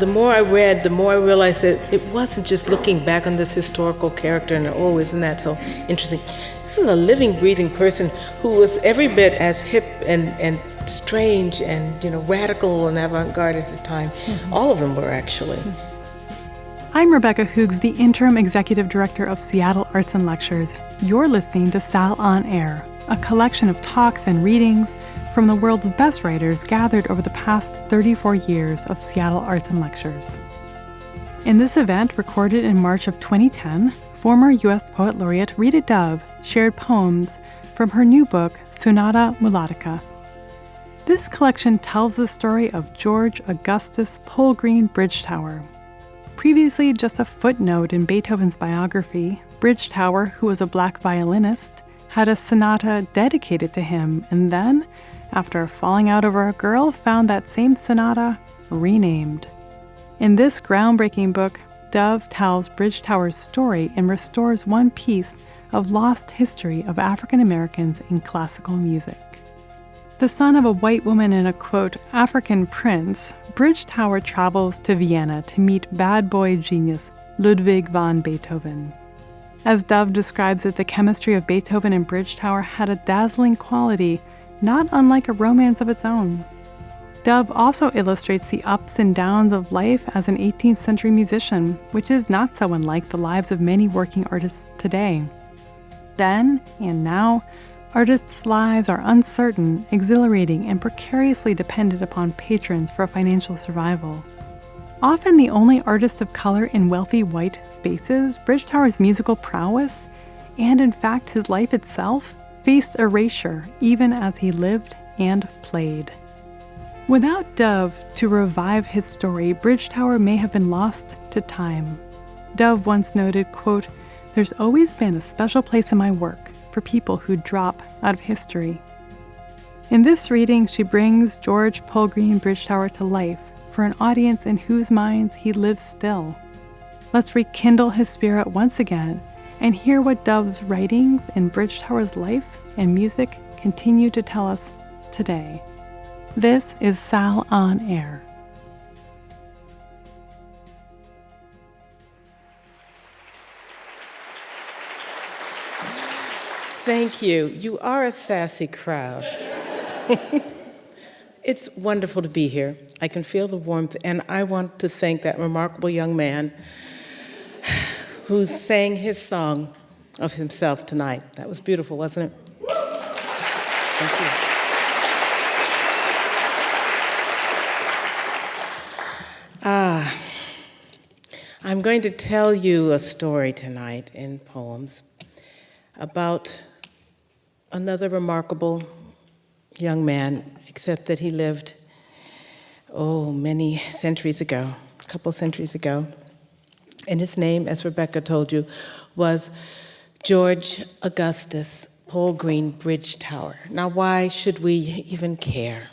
the more I read, the more I realized that it wasn't just looking back on this historical character and, oh, isn't that so interesting? This is a living, breathing person who was every bit as hip and strange and, radical and avant-garde at his time. Mm-hmm. All of them were, actually. I'm Rebecca Hoogs, the Interim Executive Director of Seattle Arts and Lectures. You're listening to Sal on Air, a collection of talks and readings from the world's best writers gathered over the past 34 years of Seattle Arts and Lectures. In this event, recorded in March of 2010, former U.S. Poet Laureate Rita Dove shared poems from her new book, Sonata Mulattica. This collection tells the story of George Augustus Polgreen Bridgetower. Previously just a footnote in Beethoven's biography, Bridgetower, who was a black violinist, had a sonata dedicated to him, and then, after falling out over a girl, found that same sonata renamed. In this groundbreaking book, Dove tells Bridgetower's story and restores one piece of lost history of African Americans in classical music. The son of a white woman and a, quote, African prince, Bridgetower travels to Vienna to meet bad boy genius Ludwig van Beethoven. As Dove describes it, the chemistry of Beethoven and Bridgetower had a dazzling quality, not unlike a romance of its own. Dove also illustrates the ups and downs of life as an 18th century musician, which is not so unlike the lives of many working artists today. Then, and now, artists' lives are uncertain, exhilarating, and precariously dependent upon patrons for financial survival. Often the only artist of color in wealthy white spaces, Bridgetower's musical prowess, and in fact his life itself, faced erasure even as he lived and played. Without Dove to revive his story, Bridgetower may have been lost to time. Dove once noted, quote, "There's always been a special place in my work for people who drop out of history." In this reading, she brings George Polgreen Bridgetower to life for an audience in whose minds he lives still. Let's rekindle his spirit once again and hear what Dove's writings in Bridgetower's life and music continue to tell us today. This is Sal on Air. Thank you. You are a sassy crowd. It's wonderful to be here. I can feel the warmth, and I want to thank that remarkable young man who sang his song of himself tonight. That was beautiful, wasn't it? Thank you. I'm going to tell you a story tonight in poems about another remarkable young man, except that he lived, many centuries ago, a couple centuries ago. And his name, as Rebecca told you, was George Augustus Polgreen Bridgetower. Now, why should we even care?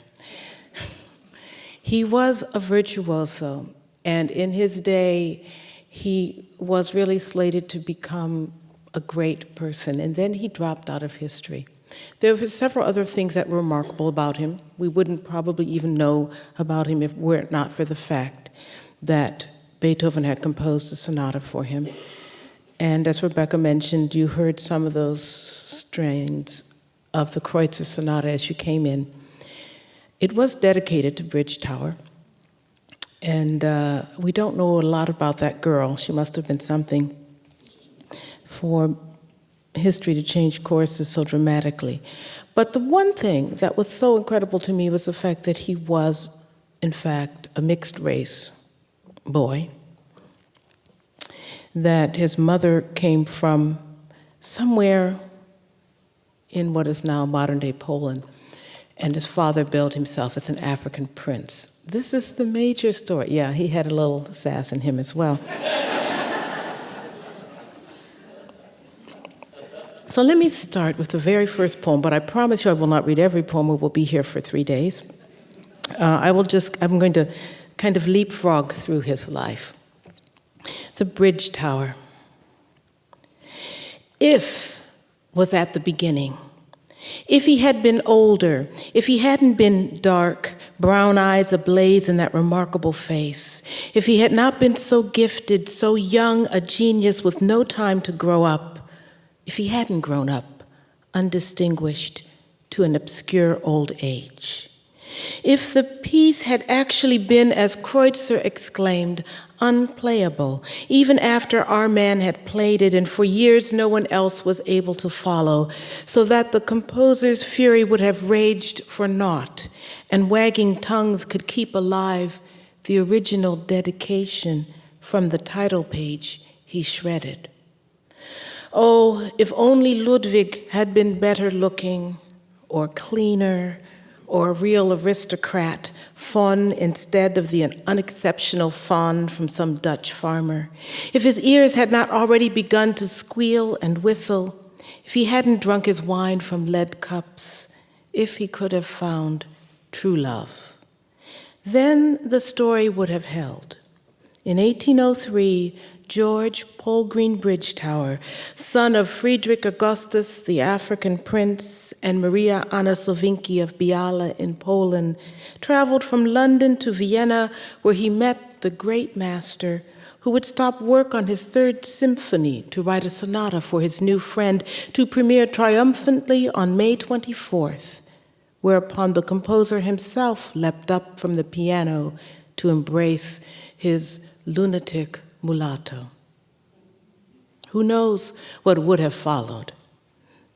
He was a virtuoso, and in his day, he was really slated to become a great person, and then he dropped out of history. There were several other things that were remarkable about him. We wouldn't probably even know about him if were it not for the fact that Beethoven had composed a sonata for him. And as Rebecca mentioned, you heard some of those strains of the Kreutzer Sonata as you came in. It was dedicated to Bridgetower, and we don't know a lot about that girl. She must have been something for history to change courses so dramatically. But the one thing that was so incredible to me was the fact that he was, in fact, a mixed race boy, that his mother came from somewhere in what is now modern-day Poland, and his father billed himself as an African prince. This is the major story. Yeah, he had a little sass in him as well. So let me start with the very first poem, but I promise you I will not read every poem. We will be here for 3 days. I'm going to kind of leapfrog through his life. The Bridgetower. If was at the beginning. If he had been older, if he hadn't been dark, brown eyes ablaze in that remarkable face. If he had not been so gifted, so young, a genius with no time to grow up, if he hadn't grown up, undistinguished, to an obscure old age. If the piece had actually been, as Kreutzer exclaimed, unplayable, even after our man had played it and for years no one else was able to follow, so that the composer's fury would have raged for naught, and wagging tongues could keep alive the original dedication from the title page he shredded. Oh, if only Ludwig had been better looking, or cleaner, or a real aristocrat, fawn instead of the unexceptional fawn from some Dutch farmer. If his ears had not already begun to squeal and whistle, if he hadn't drunk his wine from lead cups, if he could have found true love. Then the story would have held. In 1803, George Polgreen Bridgetower, son of Friedrich Augustus, the African prince, and Maria Anna Sowinki of Biala in Poland, traveled from London to Vienna, where he met the great master, who would stop work on his third symphony to write a sonata for his new friend, to premiere triumphantly on May 24th, whereupon the composer himself leapt up from the piano to embrace his lunatic mulatto. Who knows what would have followed?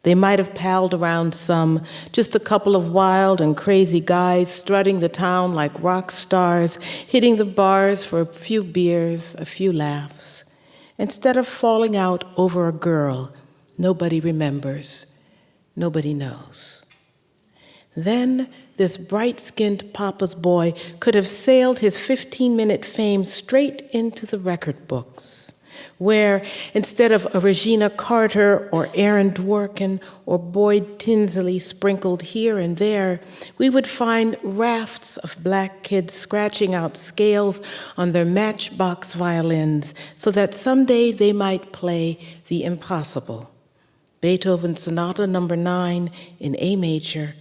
They might have palled around some, just a couple of wild and crazy guys strutting the town like rock stars, hitting the bars for a few beers, a few laughs, instead of falling out over a girl nobody remembers, nobody knows. Then this bright-skinned papa's boy could have sailed his 15-minute fame straight into the record books, where instead of a Regina Carter or Aaron Dworkin or Boyd Tinsley sprinkled here and there, we would find rafts of black kids scratching out scales on their matchbox violins so that someday they might play the impossible. Beethoven's Sonata No. 9 in A major,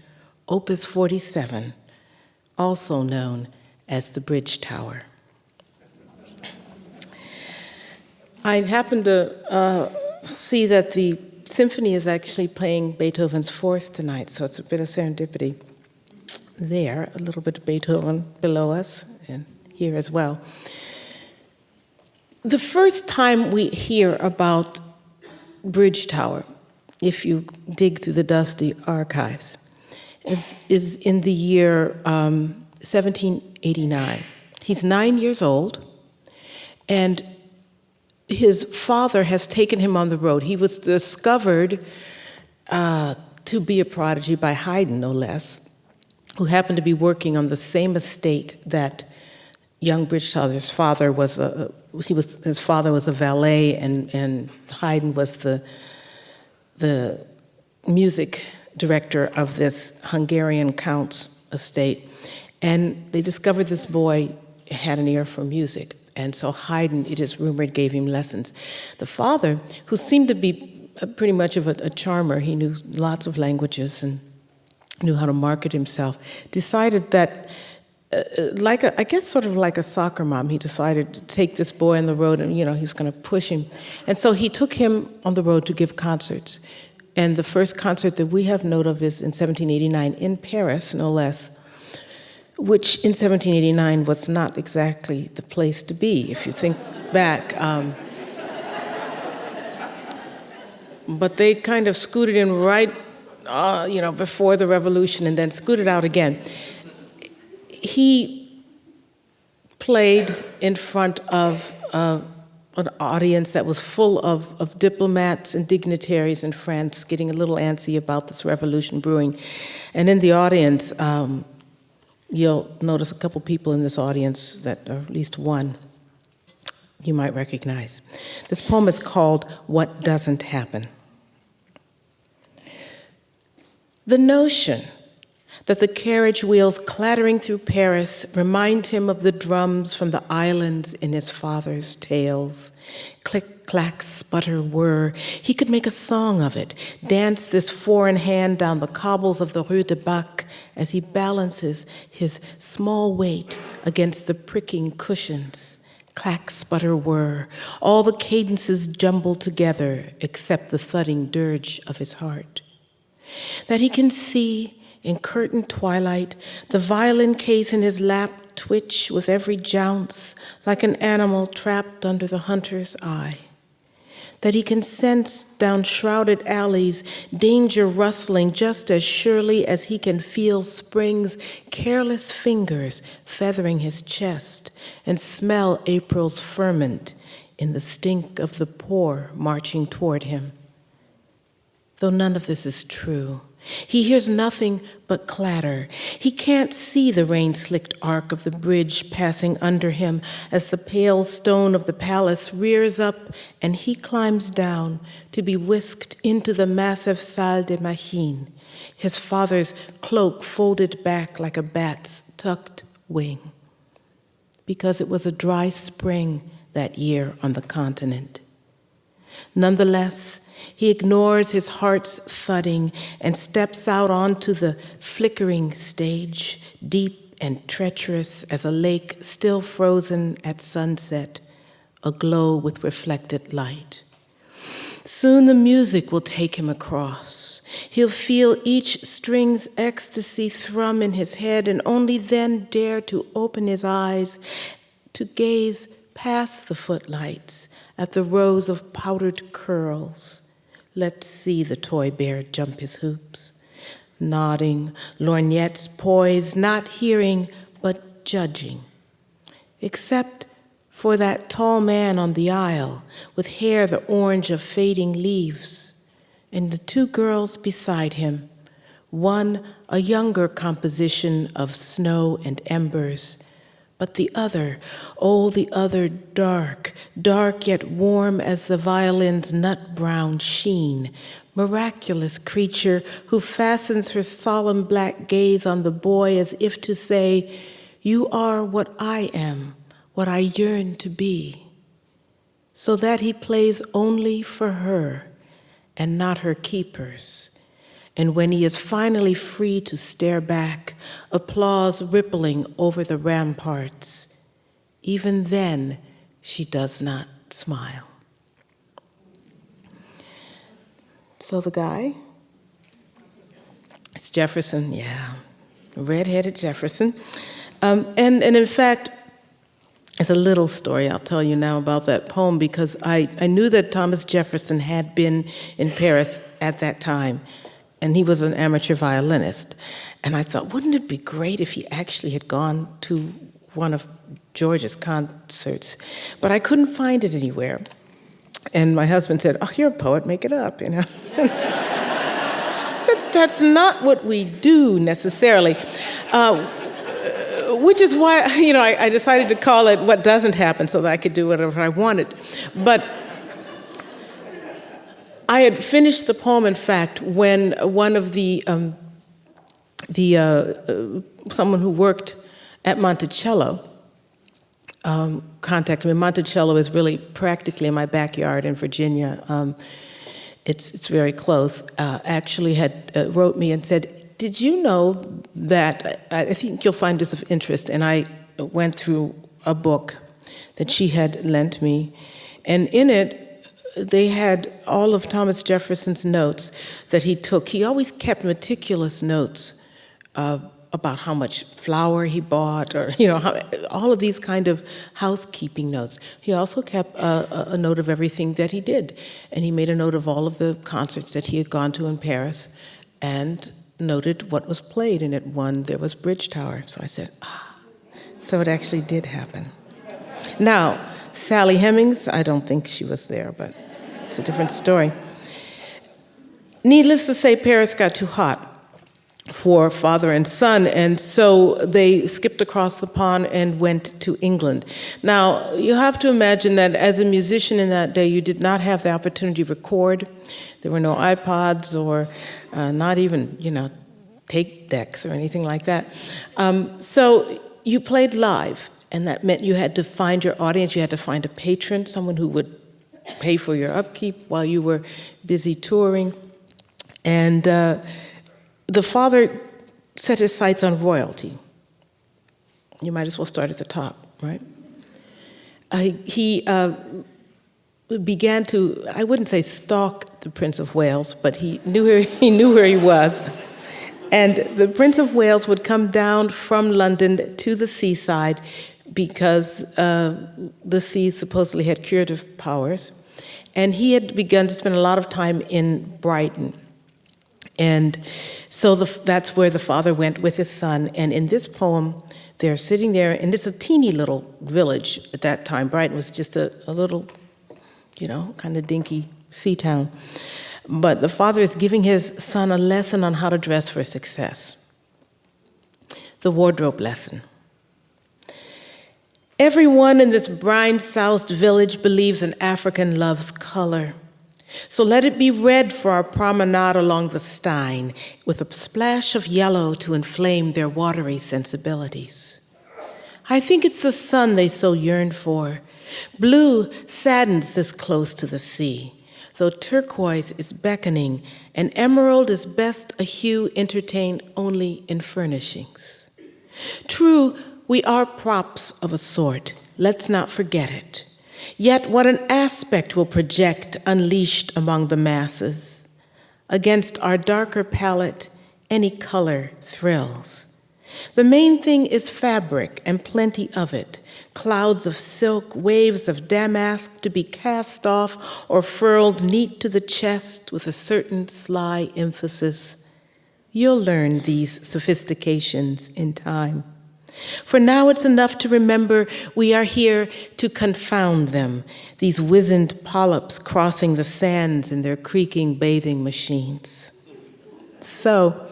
Opus 47, also known as the Bridgetower. I happened to see that the symphony is actually playing Beethoven's fourth tonight, so it's a bit of serendipity there, a little bit of Beethoven below us, and here as well. The first time we hear about Bridgetower, if you dig through the dusty archives, is in the year 1789. He's 9 years old, and his father has taken him on the road. He was discovered to be a prodigy by Haydn, no less, who happened to be working on the same estate that young Bridgetower's father was. His father was a valet, and Haydn was the music director of this Hungarian count's estate. And they discovered this boy had an ear for music. And so Haydn, it is rumored, gave him lessons. The father, who seemed to be pretty much of a charmer, he knew lots of languages and knew how to market himself, decided that, I guess sort of like a soccer mom, he decided to take this boy on the road and, he was going to push him. And so he took him on the road to give concerts. And the first concert that we have note of is in 1789 in Paris, no less, which in 1789 was not exactly the place to be, if you think back. But they kind of scooted in right, before the revolution and then scooted out again. He played in front of an audience that was full of diplomats and dignitaries in France getting a little antsy about this revolution brewing. And in the audience, you'll notice a couple people in this audience that, or at least one, you might recognize. This poem is called What Doesn't Happen. The notion that the carriage wheels clattering through Paris remind him of the drums from the islands in his father's tales. Click, clack, sputter, whir. He could make a song of it, dance this four-in-hand down the cobbles of the Rue de Bac as he balances his small weight against the pricking cushions. Clack, sputter, whir. All the cadences jumbled together except the thudding dirge of his heart. That he can see, in curtained twilight, the violin case in his lap twitch with every jounce like an animal trapped under the hunter's eye. That he can sense down shrouded alleys danger rustling just as surely as he can feel spring's careless fingers feathering his chest and smell April's ferment in the stink of the poor marching toward him. Though none of this is true, he hears nothing but clatter. He can't see the rain-slicked arc of the bridge passing under him as the pale stone of the palace rears up and he climbs down to be whisked into the massive salle des machines, his father's cloak folded back like a bat's tucked wing. Because it was a dry spring that year on the continent. Nonetheless, he ignores his heart's thudding and steps out onto the flickering stage, deep and treacherous as a lake still frozen at sunset, aglow with reflected light. Soon the music will take him across. He'll feel each string's ecstasy thrum in his head and only then dare to open his eyes to gaze past the footlights at the rows of powdered curls. Let's see the toy bear jump his hoops. Nodding, lorgnettes poised, not hearing, but judging. Except for that tall man on the aisle with hair the orange of fading leaves, and the two girls beside him, one a younger composition of snow and embers, but the other, oh, the other dark, dark yet warm as the violin's nut-brown sheen, miraculous creature who fastens her solemn black gaze on the boy as if to say, "You are what I am, what I yearn to be," so that he plays only for her and not her keepers. And when he is finally free to stare back, applause rippling over the ramparts, even then she does not smile. So the guy, it's Jefferson, yeah, red-headed Jefferson. And in fact, it's a little story I'll tell you now about that poem because I knew that Thomas Jefferson had been in Paris at that time. And he was an amateur violinist. And I thought, wouldn't it be great if he actually had gone to one of George's concerts? But I couldn't find it anywhere. And my husband said, "Oh, you're a poet, make it up," you know. I said, that's not what we do necessarily. Which is why, I decided to call it What Doesn't Happen so that I could do whatever I wanted. But I had finished the poem, in fact, when one of someone wwho worked at Monticello contacted me. Monticello is really practically in my backyard in Virginia. It's very close. Actually had wrote me and said, "Did you know that, I think you'll find this of interest," and I went through a book that she had lent me, and in it, they had all of Thomas Jefferson's notes that he took. He always kept meticulous notes about how much flour he bought, or all of these kind of housekeeping notes. He also kept a note of everything that he did, and he made a note of all of the concerts that he had gone to in Paris, and noted what was played. And at one there was Bridgetower. So I said, so it actually did happen. Now, Sally Hemings, I don't think she was there, but it's a different story. Needless to say, Paris got too hot for father and son, and so they skipped across the pond and went to England. Now, you have to imagine that as a musician in that day, you did not have the opportunity to record. There were no iPods or not even, tape decks or anything like that. So you played live, and that meant you had to find your audience, you had to find a patron, someone who would pay for your upkeep while you were busy touring. And the father set his sights on royalty. You might as well start at the top, right? He began to, I wouldn't say stalk the Prince of Wales, but he knew where he was. And the Prince of Wales would come down from London to the seaside because the sea supposedly had curative powers. And he had begun to spend a lot of time in Brighton. And so that's where the father went with his son. And in this poem, they're sitting there, and it's a teeny little village at that time. Brighton was just a little, kind of dinky sea town. But the father is giving his son a lesson on how to dress for success. The wardrobe lesson. Everyone in this brine-soused village believes an African loves color. So let it be red for our promenade along the Stein, with a splash of yellow to inflame their watery sensibilities. I think it's the sun they so yearn for. Blue saddens this close to the sea, though turquoise is beckoning, and emerald is best a hue entertained only in furnishings. True, we are props of a sort, let's not forget it. Yet what an aspect will project unleashed among the masses. Against our darker palette, any color thrills. The main thing is fabric and plenty of it. Clouds of silk, waves of damask to be cast off or furled neat to the chest with a certain sly emphasis. You'll learn these sophistications in time. For now it's enough to remember we are here to confound them, these wizened polyps crossing the sands in their creaking bathing machines. So,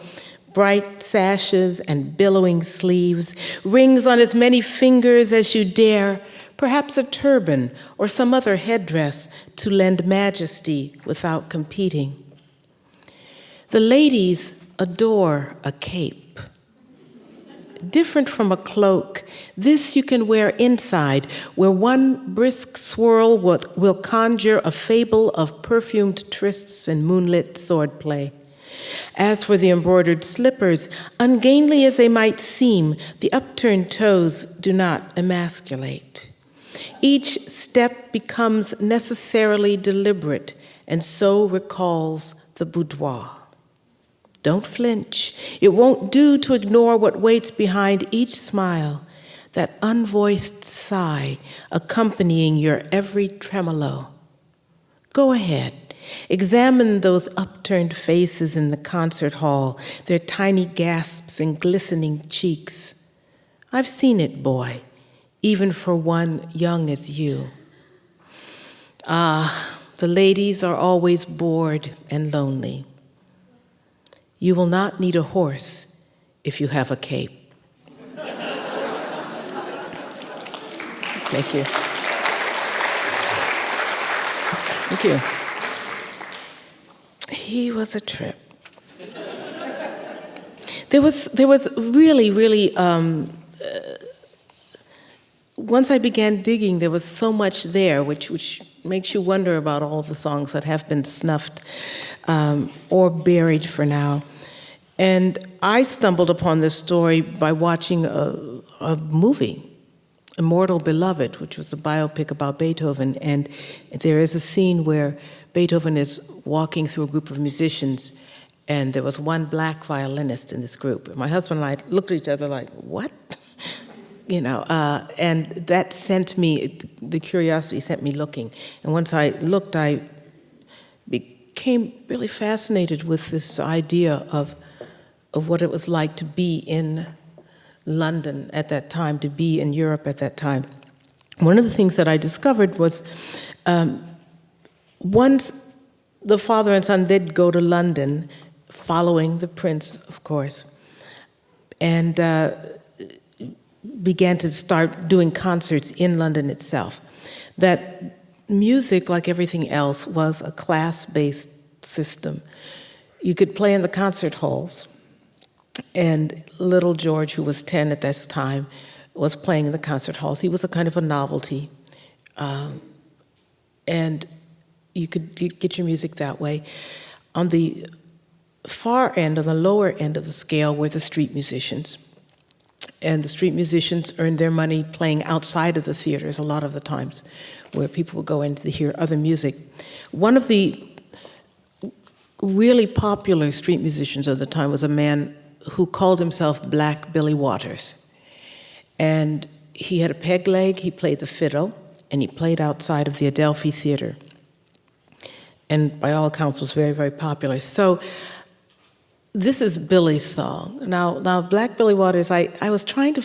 bright sashes and billowing sleeves, rings on as many fingers as you dare, perhaps a turban or some other headdress to lend majesty without competing. The ladies adore a cape. Different from a cloak, this you can wear inside, where one brisk swirl will conjure a fable of perfumed trysts and moonlit swordplay. As for the embroidered slippers, ungainly as they might seem, the upturned toes do not emasculate. Each step becomes necessarily deliberate, and so recalls the boudoir. Don't flinch. It won't do to ignore what waits behind each smile, that unvoiced sigh accompanying your every tremolo. Go ahead. Examine those upturned faces in the concert hall, their tiny gasps and glistening cheeks. I've seen it, boy, even for one young as you. Ah, the ladies are always bored and lonely. You will not need a horse if you have a cape. Thank you. Thank you. He was a trip. There was really, once I began digging, there was so much there, which makes you wonder about all of the songs that have been snuffed or buried for now. And I stumbled upon this story by watching a movie, Immortal Beloved, which was a biopic about Beethoven. And there is a scene where Beethoven is walking through a group of musicians, and there was one black violinist in this group. My husband and I looked at each other like, what? And that sent me, the curiosity sent me looking. And once I looked, I became really fascinated with this idea of what it was like to be in London at that time, to be in Europe at that time. One of the things that I discovered was once the father and son did go to London, following the prince, of course, and began to start doing concerts in London itself, that music, like everything else, was a class-based system. You could play in the concert halls, And little George, who was 10 at this time, was playing in the concert halls. He was a kind of a novelty. And you could get your music that way. On the far end, on the lower end of the scale, were the street musicians. And the street musicians earned their money playing outside of the theaters a lot of the times, where people would go in to hear other music. One of the really popular street musicians of the time was a man who called himself Black Billy Waters. And he had a peg leg, he played the fiddle, and he played outside of the Adelphi Theater. And by all accounts was very, very popular. So this is Billy's song. Now Black Billy Waters, I was trying to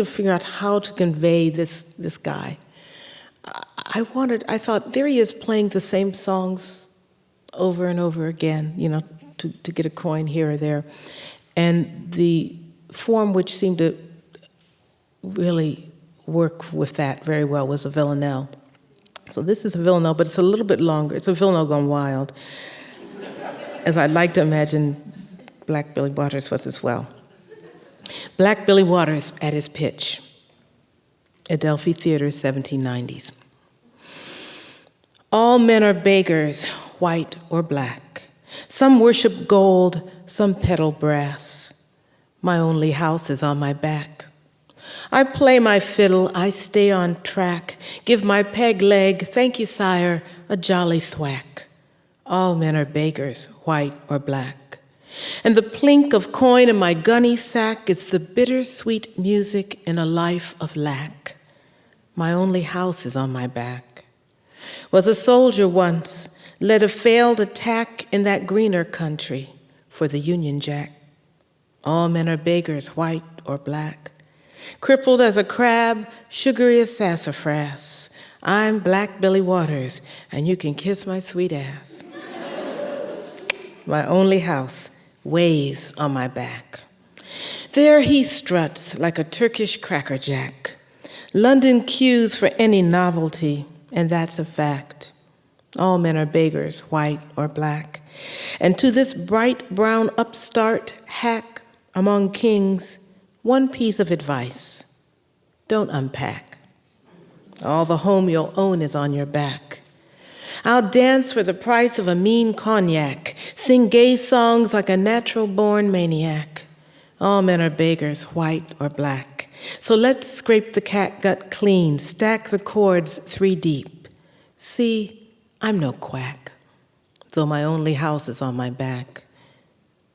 figure out how to convey this guy. I thought, there he is playing the same songs over and over again, to get a coin here or there. And the form which seemed to really work with that very well was a villanelle. So this is a villanelle, but it's a little bit longer. It's a villanelle gone wild, as I'd like to imagine Black Billy Waters was as well. Black Billy Waters at his pitch. Adelphi Theater, 1790s. All men are beggars, white or black. Some worship gold, some peddle brass. My only house is on my back. I play my fiddle, I stay on track, give my peg leg, thank you, sire, a jolly thwack. All men are beggars, white or black. And the plink of coin in my gunny sack is the bittersweet music in a life of lack. My only house is on my back. Was a soldier once, led a failed attack in that greener country for the Union Jack. All men are beggars, white or black. Crippled as a crab, sugary as sassafras. I'm Black Billy Waters, and you can kiss my sweet ass. My only house weighs on my back. There he struts like a Turkish crackerjack. London queues for any novelty, and that's a fact. All men are beggars, white or black. And to this bright brown upstart hack among kings, one piece of advice: don't unpack. All the home you'll own is on your back. I'll dance for the price of a mean cognac, sing gay songs like a natural-born maniac. All men are beggars, white or black. So let's scrape the catgut clean, stack the chords 3 deep. See, I'm no quack, though my only house is on my back.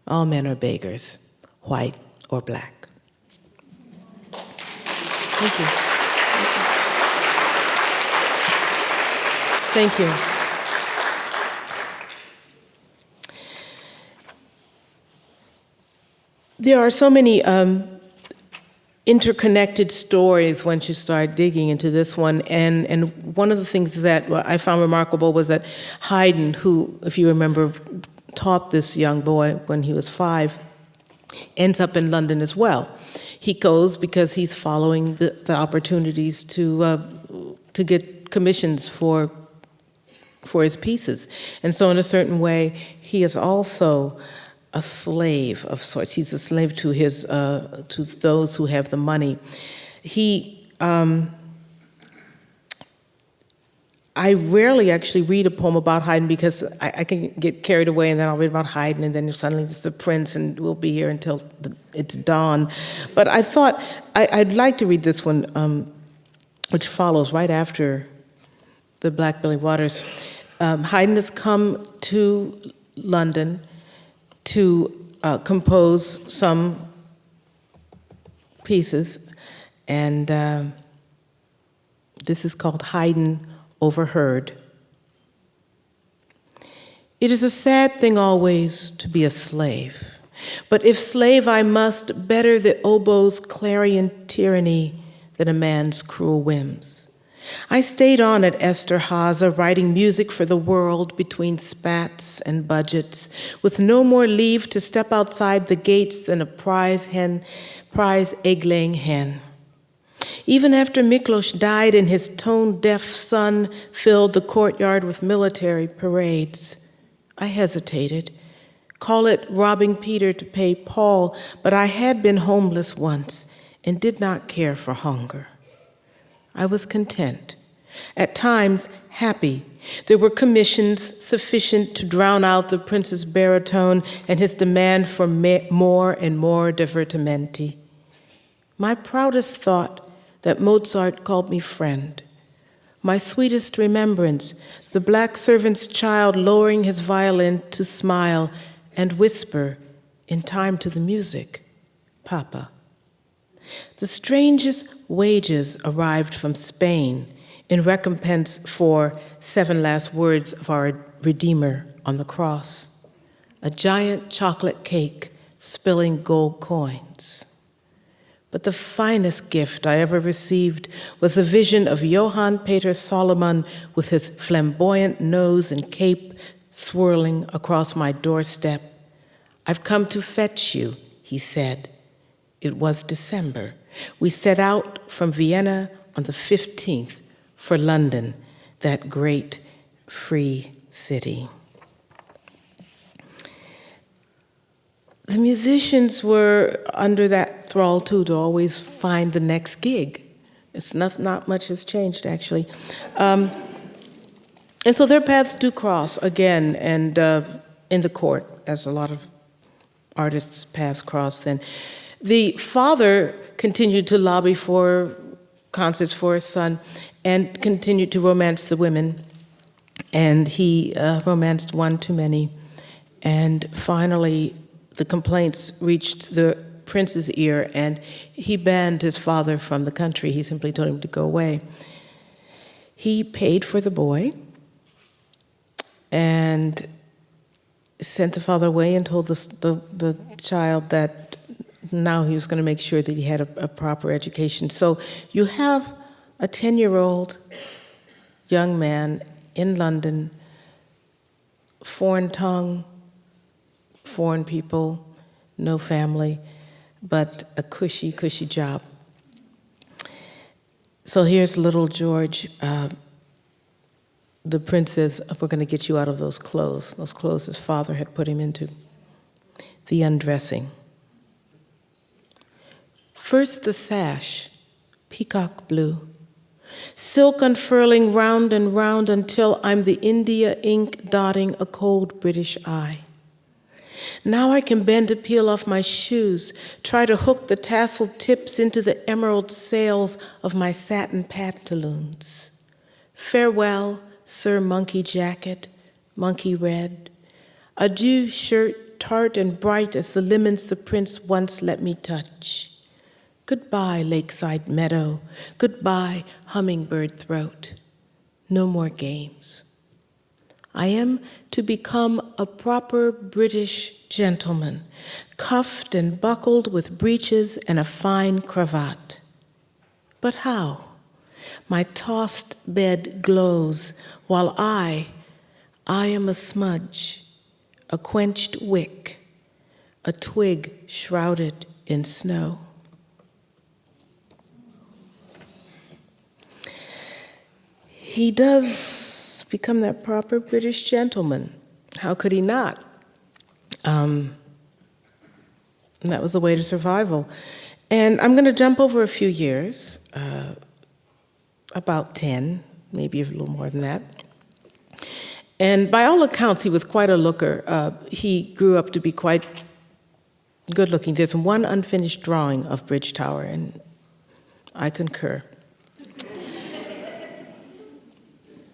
All men are beggars, white or black. Thank you. Thank you. There are so many interconnected stories once you start digging into this one, and one of the things that I found remarkable was that Haydn, who, if you remember, taught this young boy when he was 5, ends up in London as well. He goes because he's following the opportunities to get commissions for his pieces. And so in a certain way, he is also a slave of sorts. He's a slave to his to those who have the money. I rarely actually read a poem about Haydn because I can get carried away, and then I'll read about Haydn, and then suddenly it's the Prince, and we'll be here until it's dawn. But I thought I'd like to read this one, which follows right after the Black Billy Waters. Haydn has come to London to compose some pieces, and this is called Haydn Overheard. It is a sad thing always to be a slave, but if slave I must, better the oboe's clarion tyranny than a man's cruel whims. I stayed on at Esterhazy, writing music for the world between spats and budgets, with no more leave to step outside the gates than a prize egg-laying hen. Even after Miklos died and his tone-deaf son filled the courtyard with military parades, I hesitated, Call it robbing Peter to pay Paul, but I had been homeless once and did not care for hunger. I was content, at times happy. There were commissions sufficient to drown out the prince's baritone and his demand for more and more divertimenti. My proudest thought that Mozart called me friend. My sweetest remembrance, the black servant's child lowering his violin to smile and whisper in time to the music, Papa. The strangest wages arrived from Spain in recompense for 7 last words of our Redeemer on the cross, a giant chocolate cake spilling gold coins. But the finest gift I ever received was the vision of Johann Peter Solomon with his flamboyant nose and cape swirling across my doorstep. "I've come to fetch you," he said. It was December. We set out from Vienna on the 15th for London, that great free city. The musicians were under that thrall too, to always find the next gig. It's not much has changed, actually. And so their paths do cross again, and in the court, as a lot of artists' paths cross then. The father continued to lobby for concerts for his son and continued to romance the women. And he romanced one too many. And finally, the complaints reached the prince's ear, and he banned his father from the country. He simply told him to go away. He paid for the boy and sent the father away and told the child that now he was going to make sure that he had a proper education. So you have a 10-year-old young man in London, foreign tongue, foreign people, no family, but a cushy, cushy job. So here's little George. The prince says, "We're going to get you out of those clothes his father had put him into." The undressing. First the sash, peacock blue, silk unfurling round and round until I'm the India ink dotting a cold British eye. Now I can bend to peel off my shoes, try to hook the tasseled tips into the emerald sails of my satin pantaloons. Farewell, Sir Monkey Jacket, monkey red. Adieu, shirt tart and bright as the lemons the prince once let me touch. Goodbye, lakeside meadow. Goodbye, hummingbird throat. No more games. I am to become a proper British gentleman, cuffed and buckled with breeches and a fine cravat. But how? My tossed bed glows, while I am a smudge, a quenched wick, a twig shrouded in snow. He does become that proper British gentleman. How could he not? And that was the way to survival. And I'm going to jump over a few years, about 10, maybe a little more than that. And by all accounts, he was quite a looker. He grew up to be quite good looking. There's one unfinished drawing of Bridgetower, and I concur.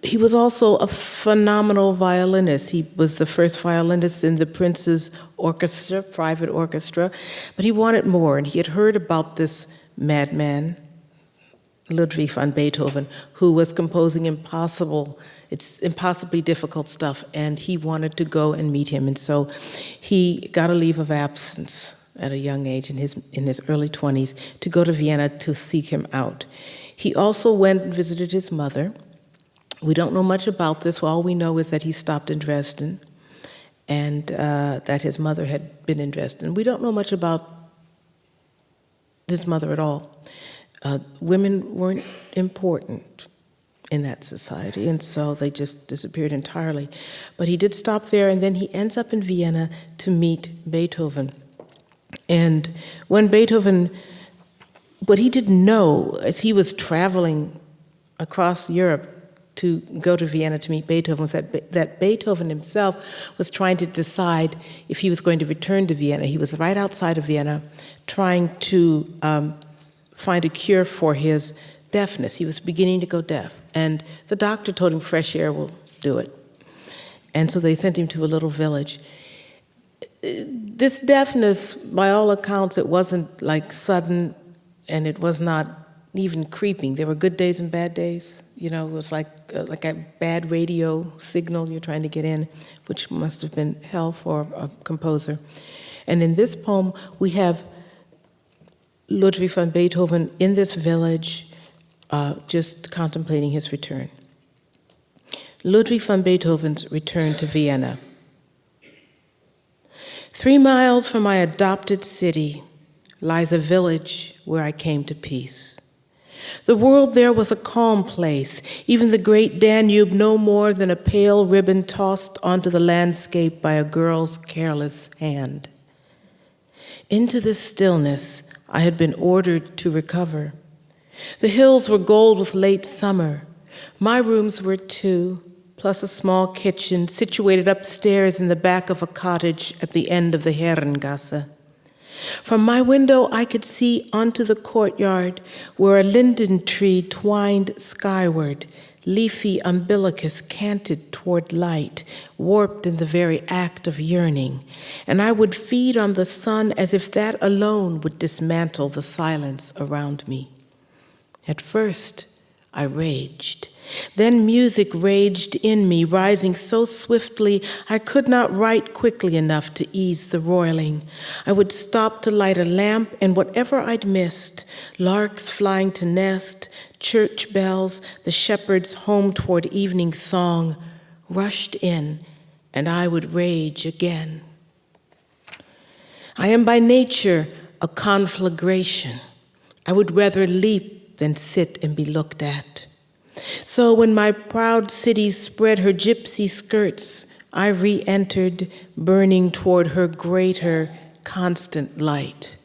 He was also a phenomenal violinist. He was the first violinist in the Prince's orchestra, private orchestra, but he wanted more, and he had heard about this madman, Ludwig van Beethoven, who was composing impossibly difficult stuff, and he wanted to go and meet him, and so he got a leave of absence at a young age, in his early 20s, to go to Vienna to seek him out. He also went and visited his mother. We don't know much about this. All we know is that he stopped in Dresden and that his mother had been in Dresden. We don't know much about his mother at all. Women weren't important in that society, and so they just disappeared entirely. But he did stop there, and then he ends up in Vienna to meet Beethoven. And when Beethoven, what he didn't know as he was traveling across Europe to go to Vienna to meet Beethoven was that Beethoven himself was trying to decide if he was going to return to Vienna. He was right outside of Vienna trying to find a cure for his deafness. He was beginning to go deaf. And the doctor told him fresh air will do it. And so they sent him to a little village. This deafness, by all accounts, it wasn't like sudden, and it was not even creeping. There were good days and bad days. You know, it was like a bad radio signal you're trying to get in, which must have been hell for a composer. And in this poem, we have Ludwig van Beethoven in this village, just contemplating his return. Ludwig van Beethoven's return to Vienna. 3 miles from my adopted city lies a village where I came to peace. The world there was a calm place, even the great Danube no more than a pale ribbon tossed onto the landscape by a girl's careless hand. Into this stillness I had been ordered to recover. The hills were gold with late summer. My rooms were 2, plus a small kitchen situated upstairs in the back of a cottage at the end of the Herrengasse. From my window, I could see onto the courtyard where a linden tree twined skyward, leafy umbilicus canted toward light, warped in the very act of yearning, and I would feed on the sun as if that alone would dismantle the silence around me. At first, I raged. Then music raged in me, rising so swiftly I could not write quickly enough to ease the roiling. I would stop to light a lamp, and whatever I'd missed, larks flying to nest, church bells, the shepherd's home toward evening song, rushed in, and I would rage again. I am by nature a conflagration. I would rather leap than sit and be looked at. So when my proud city spread her gypsy skirts, I re-entered, burning toward her greater, constant light.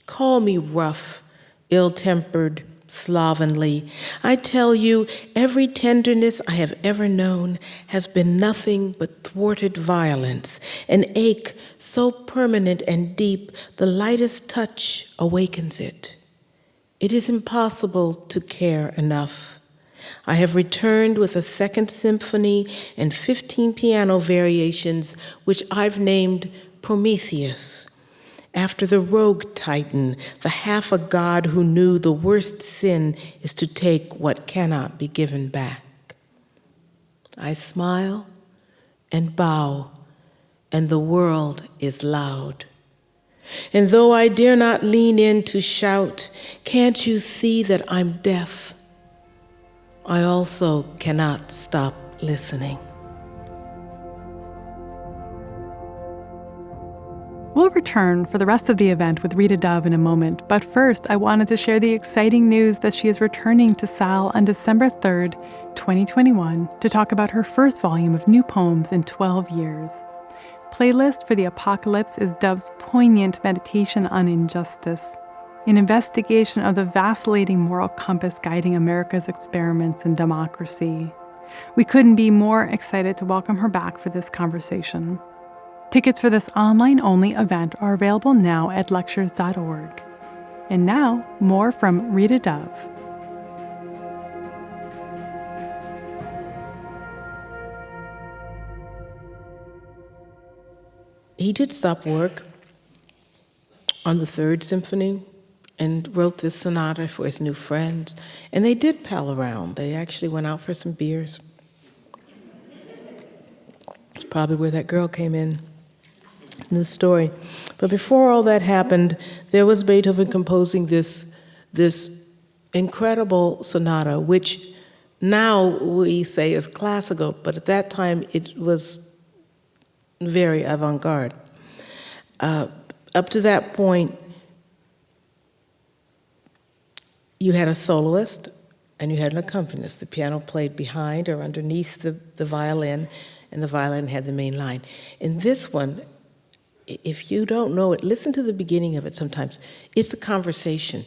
Call me rough, ill-tempered, slovenly. I tell you, every tenderness I have ever known has been nothing but thwarted violence, an ache so permanent and deep, the lightest touch awakens it. It is impossible to care enough. I have returned with a second symphony and 15 piano variations, which I've named Prometheus, after the rogue titan, the half a god who knew the worst sin is to take what cannot be given back. I smile and bow, and the world is loud. And though I dare not lean in to shout, can't you see that I'm deaf? I also cannot stop listening. We'll return for the rest of the event with Rita Dove in a moment, but first I wanted to share the exciting news that she is returning to Sal on December 3rd, 2021, to talk about her first volume of new poems in 12 years. Playlist for the Apocalypse is Dove's poignant meditation on injustice, an investigation of the vacillating moral compass guiding America's experiments in democracy. We couldn't be more excited to welcome her back for this conversation. Tickets for this online-only event are available now at lectures.org. And now, more from Rita Dove. He did stop work on the Third Symphony and wrote this sonata for his new friends. And they did pal around. They actually went out for some beers. It's probably where that girl came in the story. But before all that happened, there was Beethoven composing this incredible sonata, which now we say is classical, but at that time it was very avant-garde. Up to that point, you had a soloist, and you had an accompanist. The piano played behind or underneath the violin, and the violin had the main line. In this one, if you don't know it, listen to the beginning of it sometimes. It's a conversation.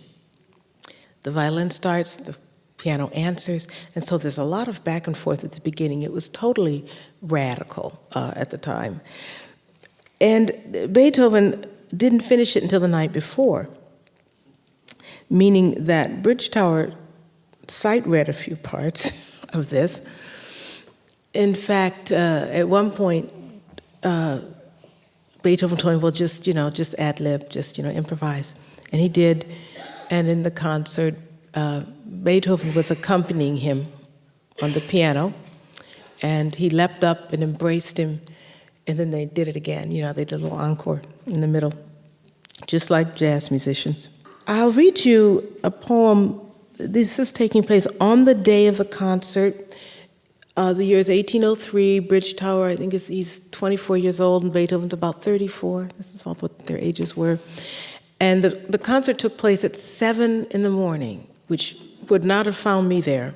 The violin starts, the piano answers, and so there's a lot of back and forth at the beginning. It was totally radical at the time. And Beethoven didn't finish it until the night before, meaning that Bridgetower sight-read a few parts of this. In fact, at one point, Beethoven told him, well, just ad-lib, just, improvise. And he did, and in the concert, Beethoven was accompanying him on the piano, and he leapt up and embraced him, and then they did it again. They did a little encore in the middle, just like jazz musicians. I'll read you a poem. This is taking place on the day of the concert. The year is 1803. Bridgetower, I think he's 24 years old, and Beethoven's about 34. This is what their ages were. And the concert took place at 7 in the morning, which would not have found me there,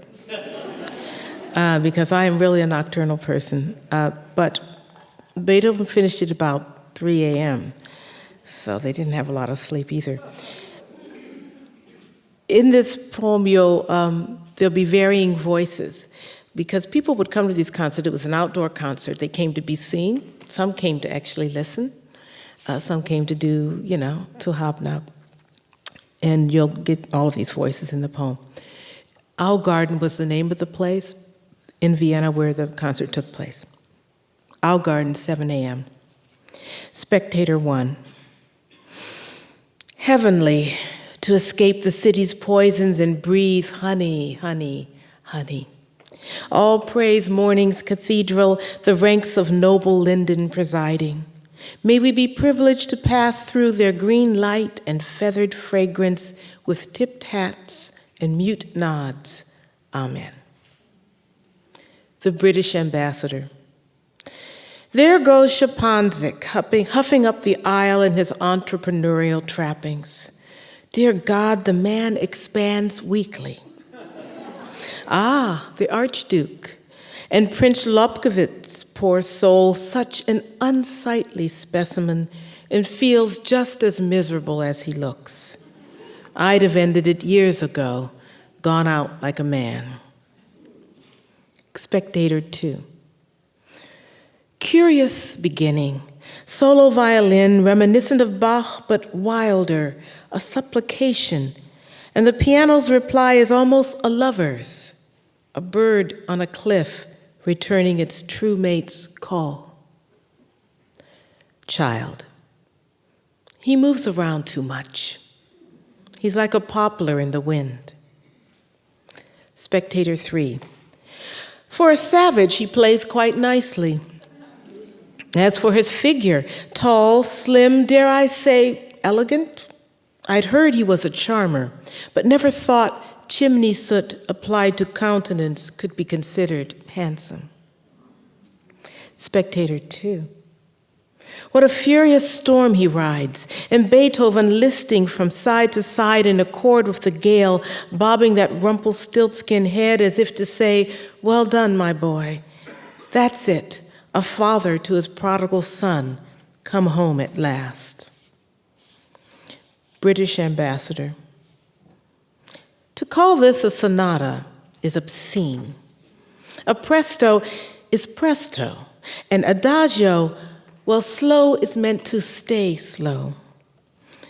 because I am really a nocturnal person. But Beethoven finished at about 3 a.m., so they didn't have a lot of sleep either. In this poem, there'll be varying voices, because people would come to these concerts. It was an outdoor concert. They came to be seen. Some came to actually listen. Some came to do, to hobnob. And you'll get all of these voices in the poem. Augarten was the name of the place in Vienna where the concert took place. Augarten, 7 a.m. Spectator 1. Heavenly, to escape the city's poisons and breathe honey, honey, honey. All praise morning's cathedral, the ranks of noble linden presiding. May we be privileged to pass through their green light and feathered fragrance with tipped hats and mute nods. Amen. The British ambassador. There goes Shapanzik, huffing up the aisle in his entrepreneurial trappings. Dear God, the man expands weekly. Ah, the Archduke. And Prince Lobkowitz, poor soul, such an unsightly specimen, and feels just as miserable as he looks. I'd have ended it years ago, gone out like a man. Spectator 2. Curious beginning. Solo violin, reminiscent of Bach, but wilder, a supplication. And the piano's reply is almost a lover's, a bird on a cliff returning its true mate's call. Child. He moves around too much. He's like a poplar in the wind. Spectator 3. For a savage, he plays quite nicely. As for his figure, tall, slim, dare I say, elegant? I'd heard he was a charmer, but never thought chimney soot applied to countenance could be considered handsome. Spectator 2. What a furious storm he rides, and Beethoven listing from side to side in accord with the gale, bobbing that Rumpelstiltskin head as if to say, well done, my boy. That's it, a father to his prodigal son, come home at last. British ambassador. To call this a sonata is obscene. A presto is presto, and adagio, well, slow is meant to stay slow.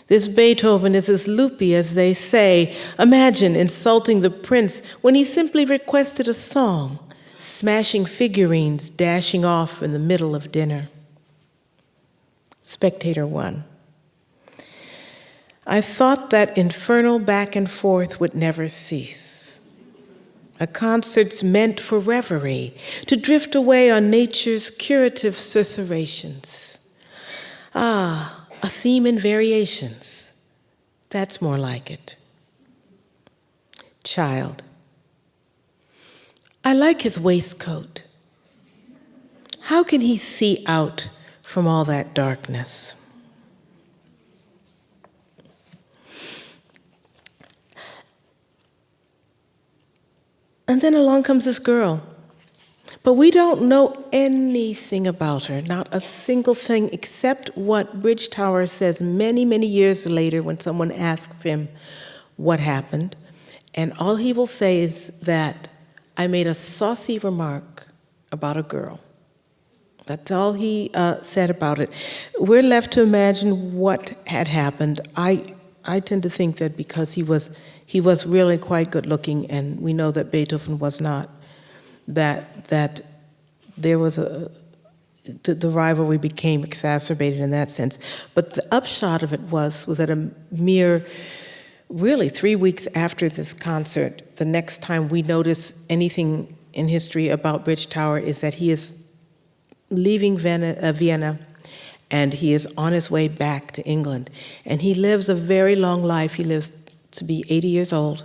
This Beethoven is as loopy as they say. Imagine insulting the prince when he simply requested a song, smashing figurines, dashing off in the middle of dinner. Spectator 1. I thought that infernal back and forth would never cease. A concert's meant for reverie, to drift away on nature's curative susurrations. Ah, a theme in variations. That's more like it. Child. I like his waistcoat. How can he see out from all that darkness? And then along comes this girl. But we don't know anything about her, not a single thing, except what Bridgetower says many, many years later when someone asks him what happened. And all he will say is that I made a saucy remark about a girl. That's all he said about it. We're left to imagine what had happened. I tend to think that because he was really quite good looking, and we know that Beethoven was not, that there was the rivalry became exacerbated in that sense. But the upshot of it was that a mere, really 3 weeks after this concert, the next time we notice anything in history about Bridgetower is that he is leaving Vienna, and he is on his way back to England. And he lives a very long life. He lives to be 80 years old.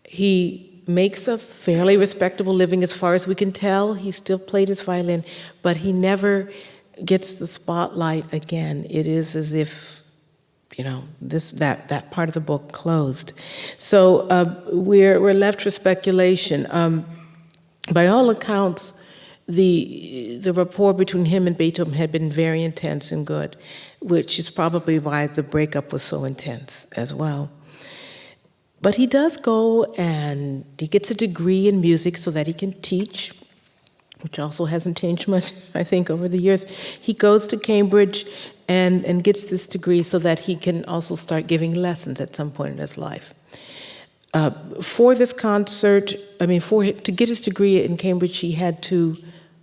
He makes a fairly respectable living as far as we can tell. He still played his violin, but he never gets the spotlight again. It is as if, that part of the book closed. So we're left with speculation. By all accounts, the rapport between him and Beethoven had been very intense and good, which is probably why the breakup was so intense as well. But he does go and he gets a degree in music so that he can teach, which also hasn't changed much, I think, over the years. He goes to Cambridge and gets this degree so that he can also start giving lessons at some point in his life. For this concert, to get his degree in Cambridge, he had to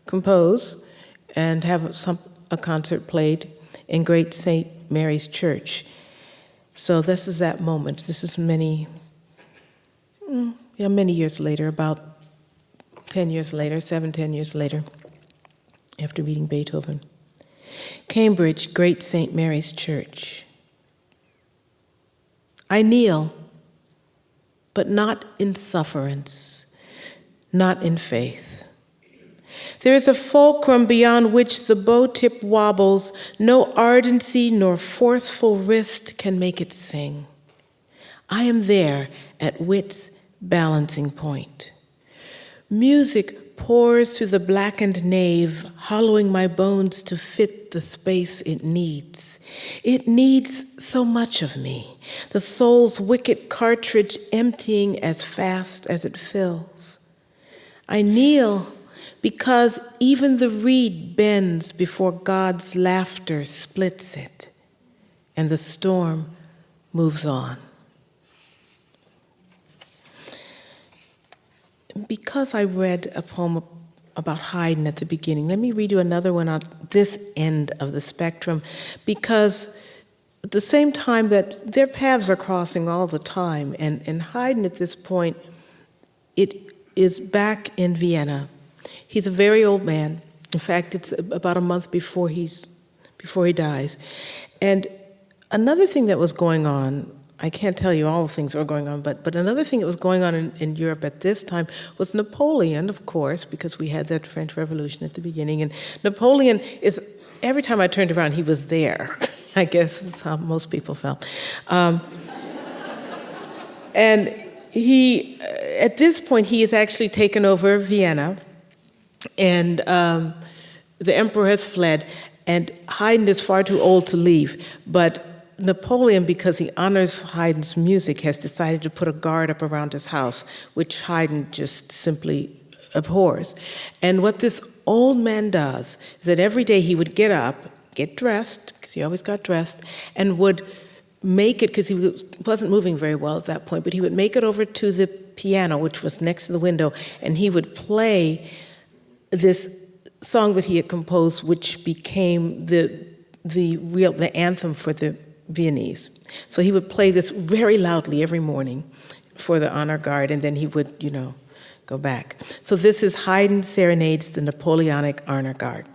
compose and have a concert played in Great St. Mary's Church. So this is that moment. This is many years later, about 10 years later, 10 years later, after meeting Beethoven. Cambridge, Great St. Mary's Church. I kneel, but not in sufferance, not in faith. There is a fulcrum beyond which the bow tip wobbles, no ardency nor forceful wrist can make it sing. I am there at wit's balancing point. Music pours through the blackened nave, hollowing my bones to fit the space it needs. It needs so much of me, the soul's wicked cartridge emptying as fast as it fills. I kneel because even the reed bends before God's laughter splits it, and the storm moves on. Because I read a poem about Haydn at the beginning, let me read you another one on this end of the spectrum, because at the same time that their paths are crossing all the time, and Haydn at this point, it is back in Vienna. He's a very old man. In fact, it's about a month before he dies. And another thing that was going on, I can't tell you all the things that were going on, but another thing that was going on in Europe at this time was Napoleon, of course, because we had that French Revolution at the beginning. And Napoleon is, every time I turned around, he was there. I guess that's how most people felt. And he, at this point, he has actually taken over Vienna, and the emperor has fled, and Haydn is far too old to leave, but Napoleon, because he honors Haydn's music, has decided to put a guard up around his house, which Haydn just simply abhors. And what this old man does is that every day he would get up, get dressed, because he always got dressed, and would make it, because he wasn't moving very well at that point, but he would make it over to the piano, which was next to the window, and he would play this song that he had composed, which became the anthem for the Viennese. So he would play this very loudly every morning for the honor guard, and then he would, go back. So this is Haydn serenades the Napoleonic honor guard.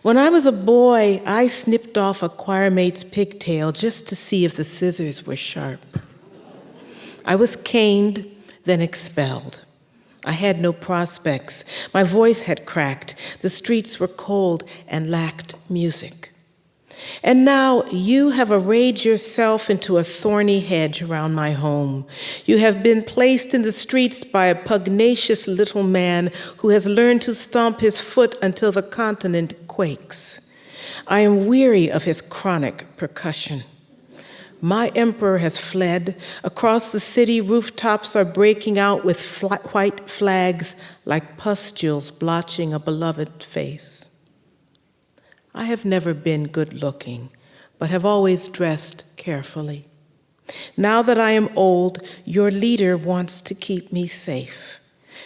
When I was a boy, I snipped off a choir mate's pigtail just to see if the scissors were sharp. I was caned, then expelled. I had no prospects. My voice had cracked. The streets were cold and lacked music. And now you have arrayed yourself into a thorny hedge around my home. You have been placed in the streets by a pugnacious little man who has learned to stomp his foot until the continent quakes. I am weary of his chronic percussion. My emperor has fled. Across the city, rooftops are breaking out with white flags like pustules blotching a beloved face. I have never been good-looking, but have always dressed carefully. Now that I am old, your leader wants to keep me safe.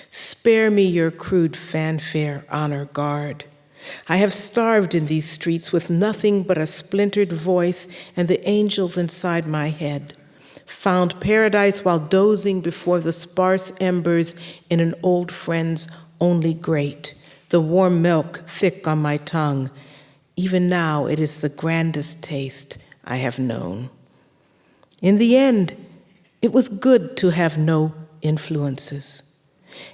Spare me your crude fanfare, honor guard. I have starved in these streets with nothing but a splintered voice and the angels inside my head. Found paradise while dozing before the sparse embers in an old friend's only grate, the warm milk thick on my tongue. Even now, it is the grandest taste I have known. In the end, it was good to have no influences.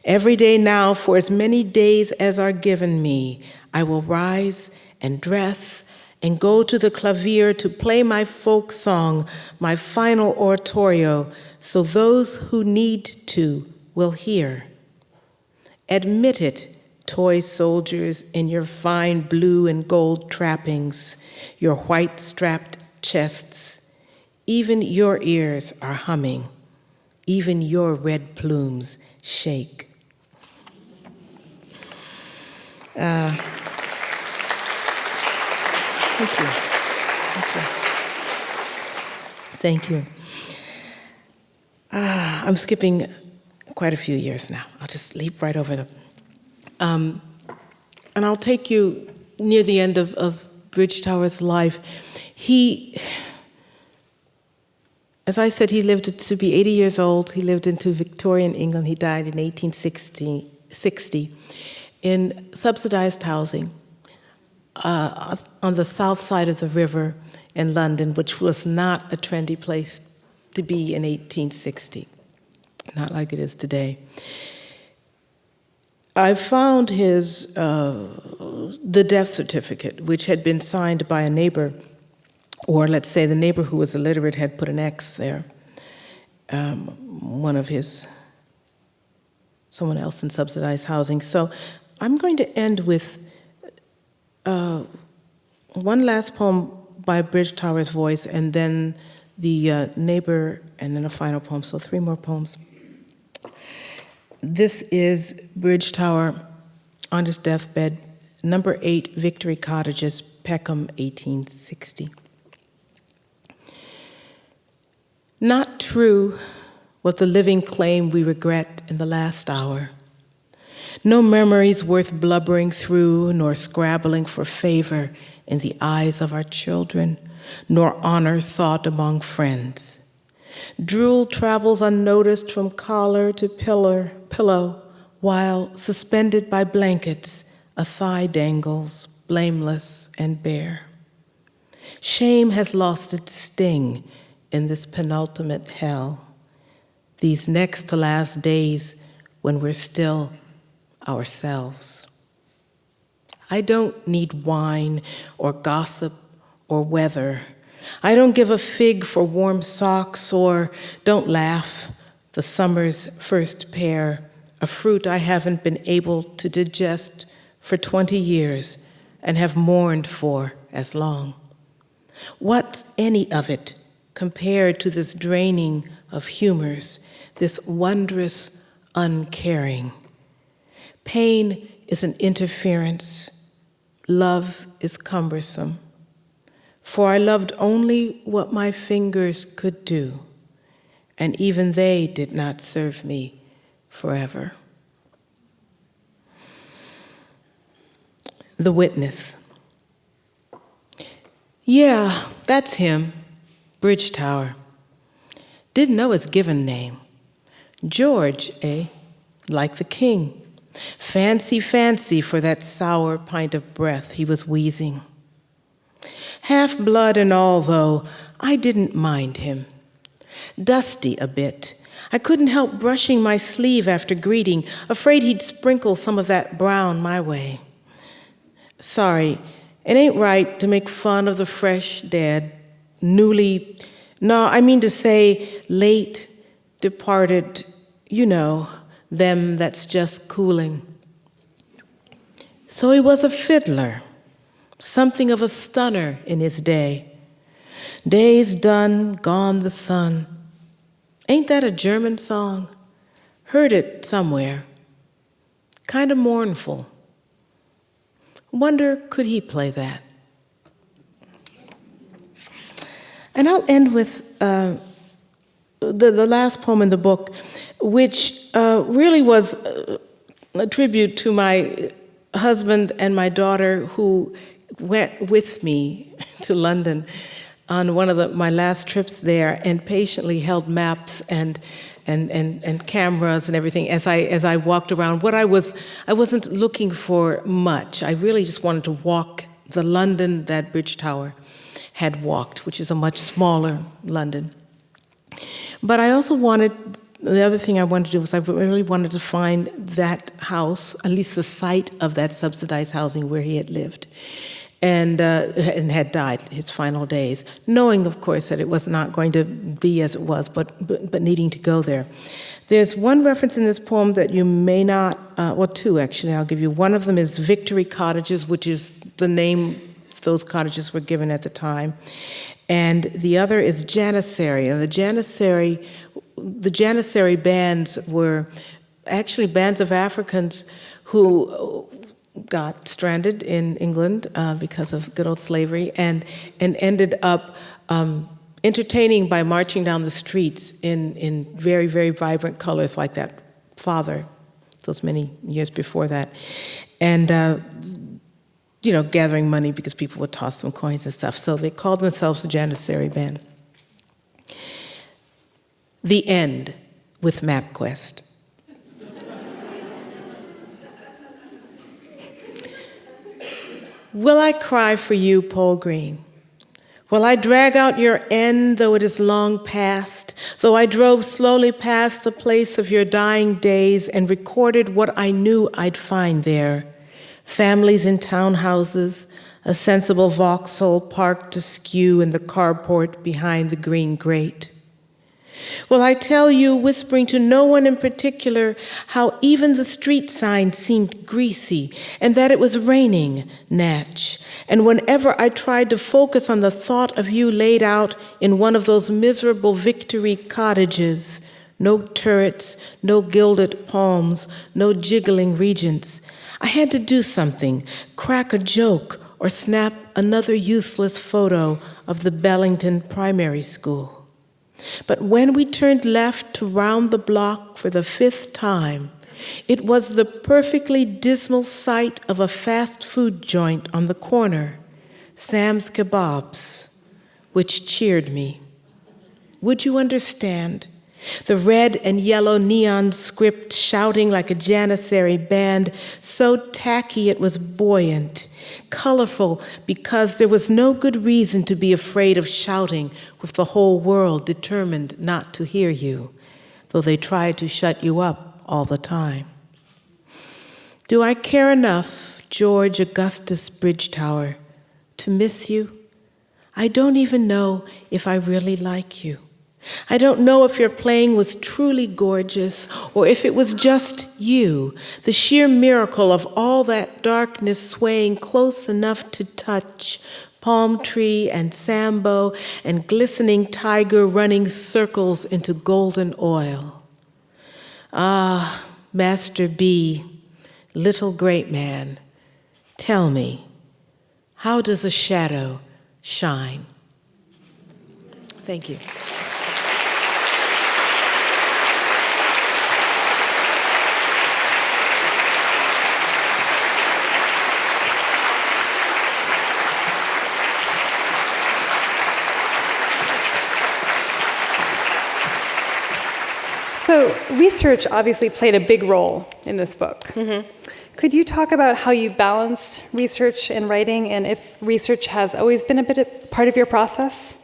Every day now, for as many days as are given me, I will rise and dress and go to the clavier to play my folk song, my final oratorio, so those who need to will hear. Admit it, toy soldiers in your fine blue and gold trappings, your white strapped chests. Even your ears are humming. Even your red plumes shake. Thank you. Thank you. I'm skipping quite a few years now. I'll just leap right over them. And I'll take you near the end of Bridgetower's life. He, as I said, he lived to be 80 years old. He lived into Victorian England. He died in 1860 in subsidized housing on the south side of the river in London, which was not a trendy place to be in 1860, not like it is today. I found his, the death certificate, which had been signed by a neighbor, or let's say the neighbor who was illiterate had put an X there. Someone else in subsidized housing. So I'm going to end with one last poem by Bridgetower's voice, and then the neighbor, and then a final poem, so 3 more poems. This is Bridgetower on his deathbed, number 8, Victory Cottages, Peckham, 1860. Not true what the living claim we regret in the last hour. No memories worth blubbering through, nor scrabbling for favor in the eyes of our children, nor honor sought among friends. Drool travels unnoticed from collar to pillow, while suspended by blankets, a thigh dangles, blameless and bare. Shame has lost its sting in this penultimate hell, these next to last days when we're still ourselves. I don't need wine or gossip or weather. I don't give a fig for warm socks, or don't laugh, the summer's first pear, a fruit I haven't been able to digest for 20 years and have mourned for as long. What's any of it compared to this draining of humors, this wondrous uncaring? Pain is an interference. Love is cumbersome. For I loved only what my fingers could do, and even they did not serve me forever. The Witness. Yeah, that's him, Bridgetower. Didn't know his given name. George, eh? Like the king. Fancy, fancy for that sour pint of breath he was wheezing. Half-blood and all, though, I didn't mind him. Dusty a bit. I couldn't help brushing my sleeve after greeting, afraid he'd sprinkle some of that brown my way. Sorry, It ain't right to make fun of the fresh dead, to say late departed, them that's just cooling. So he was a fiddler, something of a stunner in his day. Days done, gone the sun. Ain't that a German song? Heard it somewhere. Kind of mournful. Wonder, could he play that? And I'll end with the last poem in the book, which really was a tribute to my husband and my daughter who went with me to London on one of my last trips there and patiently held maps and cameras and everything as I walked around. I wasn't looking for much. I really just wanted to walk the London that Bridgetower had walked, which is a much smaller London. But I also the other thing I wanted to do was I really wanted to find that house, at least the site of that subsidized housing where he had lived and had died his final days, knowing, of course, that it was not going to be as it was, but needing to go there. There's one reference in this poem that you may not, two actually, I'll give you. One of them is Victory Cottages, which is the name those cottages were given at the time. And the other is Janissary. And the Janissary bands were actually bands of Africans who got stranded in England because of good old slavery and ended up entertaining by marching down the streets in very, very vibrant colors like that father, those many years before that. And gathering money because people would toss them coins and stuff. So they called themselves the Janissary Band. The end with MapQuest. Will I cry for you, Polgreen? Will I drag out your end, though it is long past, though I drove slowly past the place of your dying days and recorded what I knew I'd find there? Families in townhouses, a sensible Vauxhall parked askew in the carport behind the green grate. Will I tell you, whispering to no one in particular, how even the street sign seemed greasy and that it was raining, Natch, and whenever I tried to focus on the thought of you laid out in one of those miserable Victory cottages, no turrets, no gilded palms, no jiggling regents, I had to do something, crack a joke, or snap another useless photo of the Bellington Primary School. But when we turned left to round the block for the 5th time, it was the perfectly dismal sight of a fast food joint on the corner, Sam's Kebabs, which cheered me. Would you understand? The red and yellow neon script shouting like a Janissary band, so tacky it was buoyant, colorful because there was no good reason to be afraid of shouting with the whole world determined not to hear you, though they tried to shut you up all the time. Do I care enough, George Augustus Bridgetower, to miss you? I don't even know if I really like you. I don't know if your playing was truly gorgeous or if it was just you, the sheer miracle of all that darkness swaying close enough to touch, palm tree and sambo and glistening tiger running circles into golden oil. Ah, Master B, little great man, tell me, how does a shadow shine? Thank you. So research obviously played a big role in this book. Mm-hmm. Could you talk about how you balanced research and writing, and if research has always been a part of your process?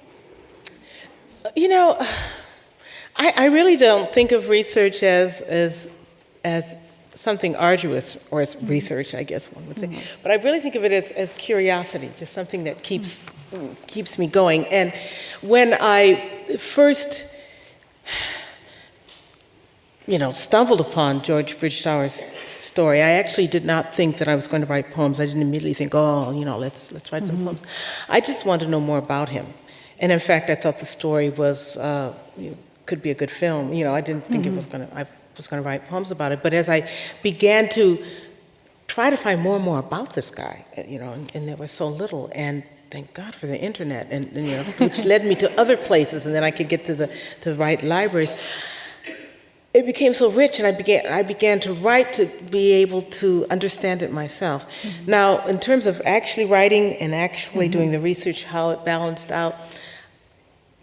I really don't think of research as something arduous, or as research, I guess one would say. But I really think of it as curiosity, just something that keeps me going. And when I first, stumbled upon George Bridgetower's story, I actually did not think that I was going to write poems. I didn't immediately think, let's write some poems. I just wanted to know more about him. And in fact, I thought the story was could be a good film. I didn't think I was going to write poems about it. But as I began to try to find more and more about this guy, and there was so little, and thank God for the internet, and which led me to other places, and then I could get to the right libraries. It became so rich, and I began to write to be able to understand it myself. Now, in terms of actually writing and actually doing the research, how it balanced out,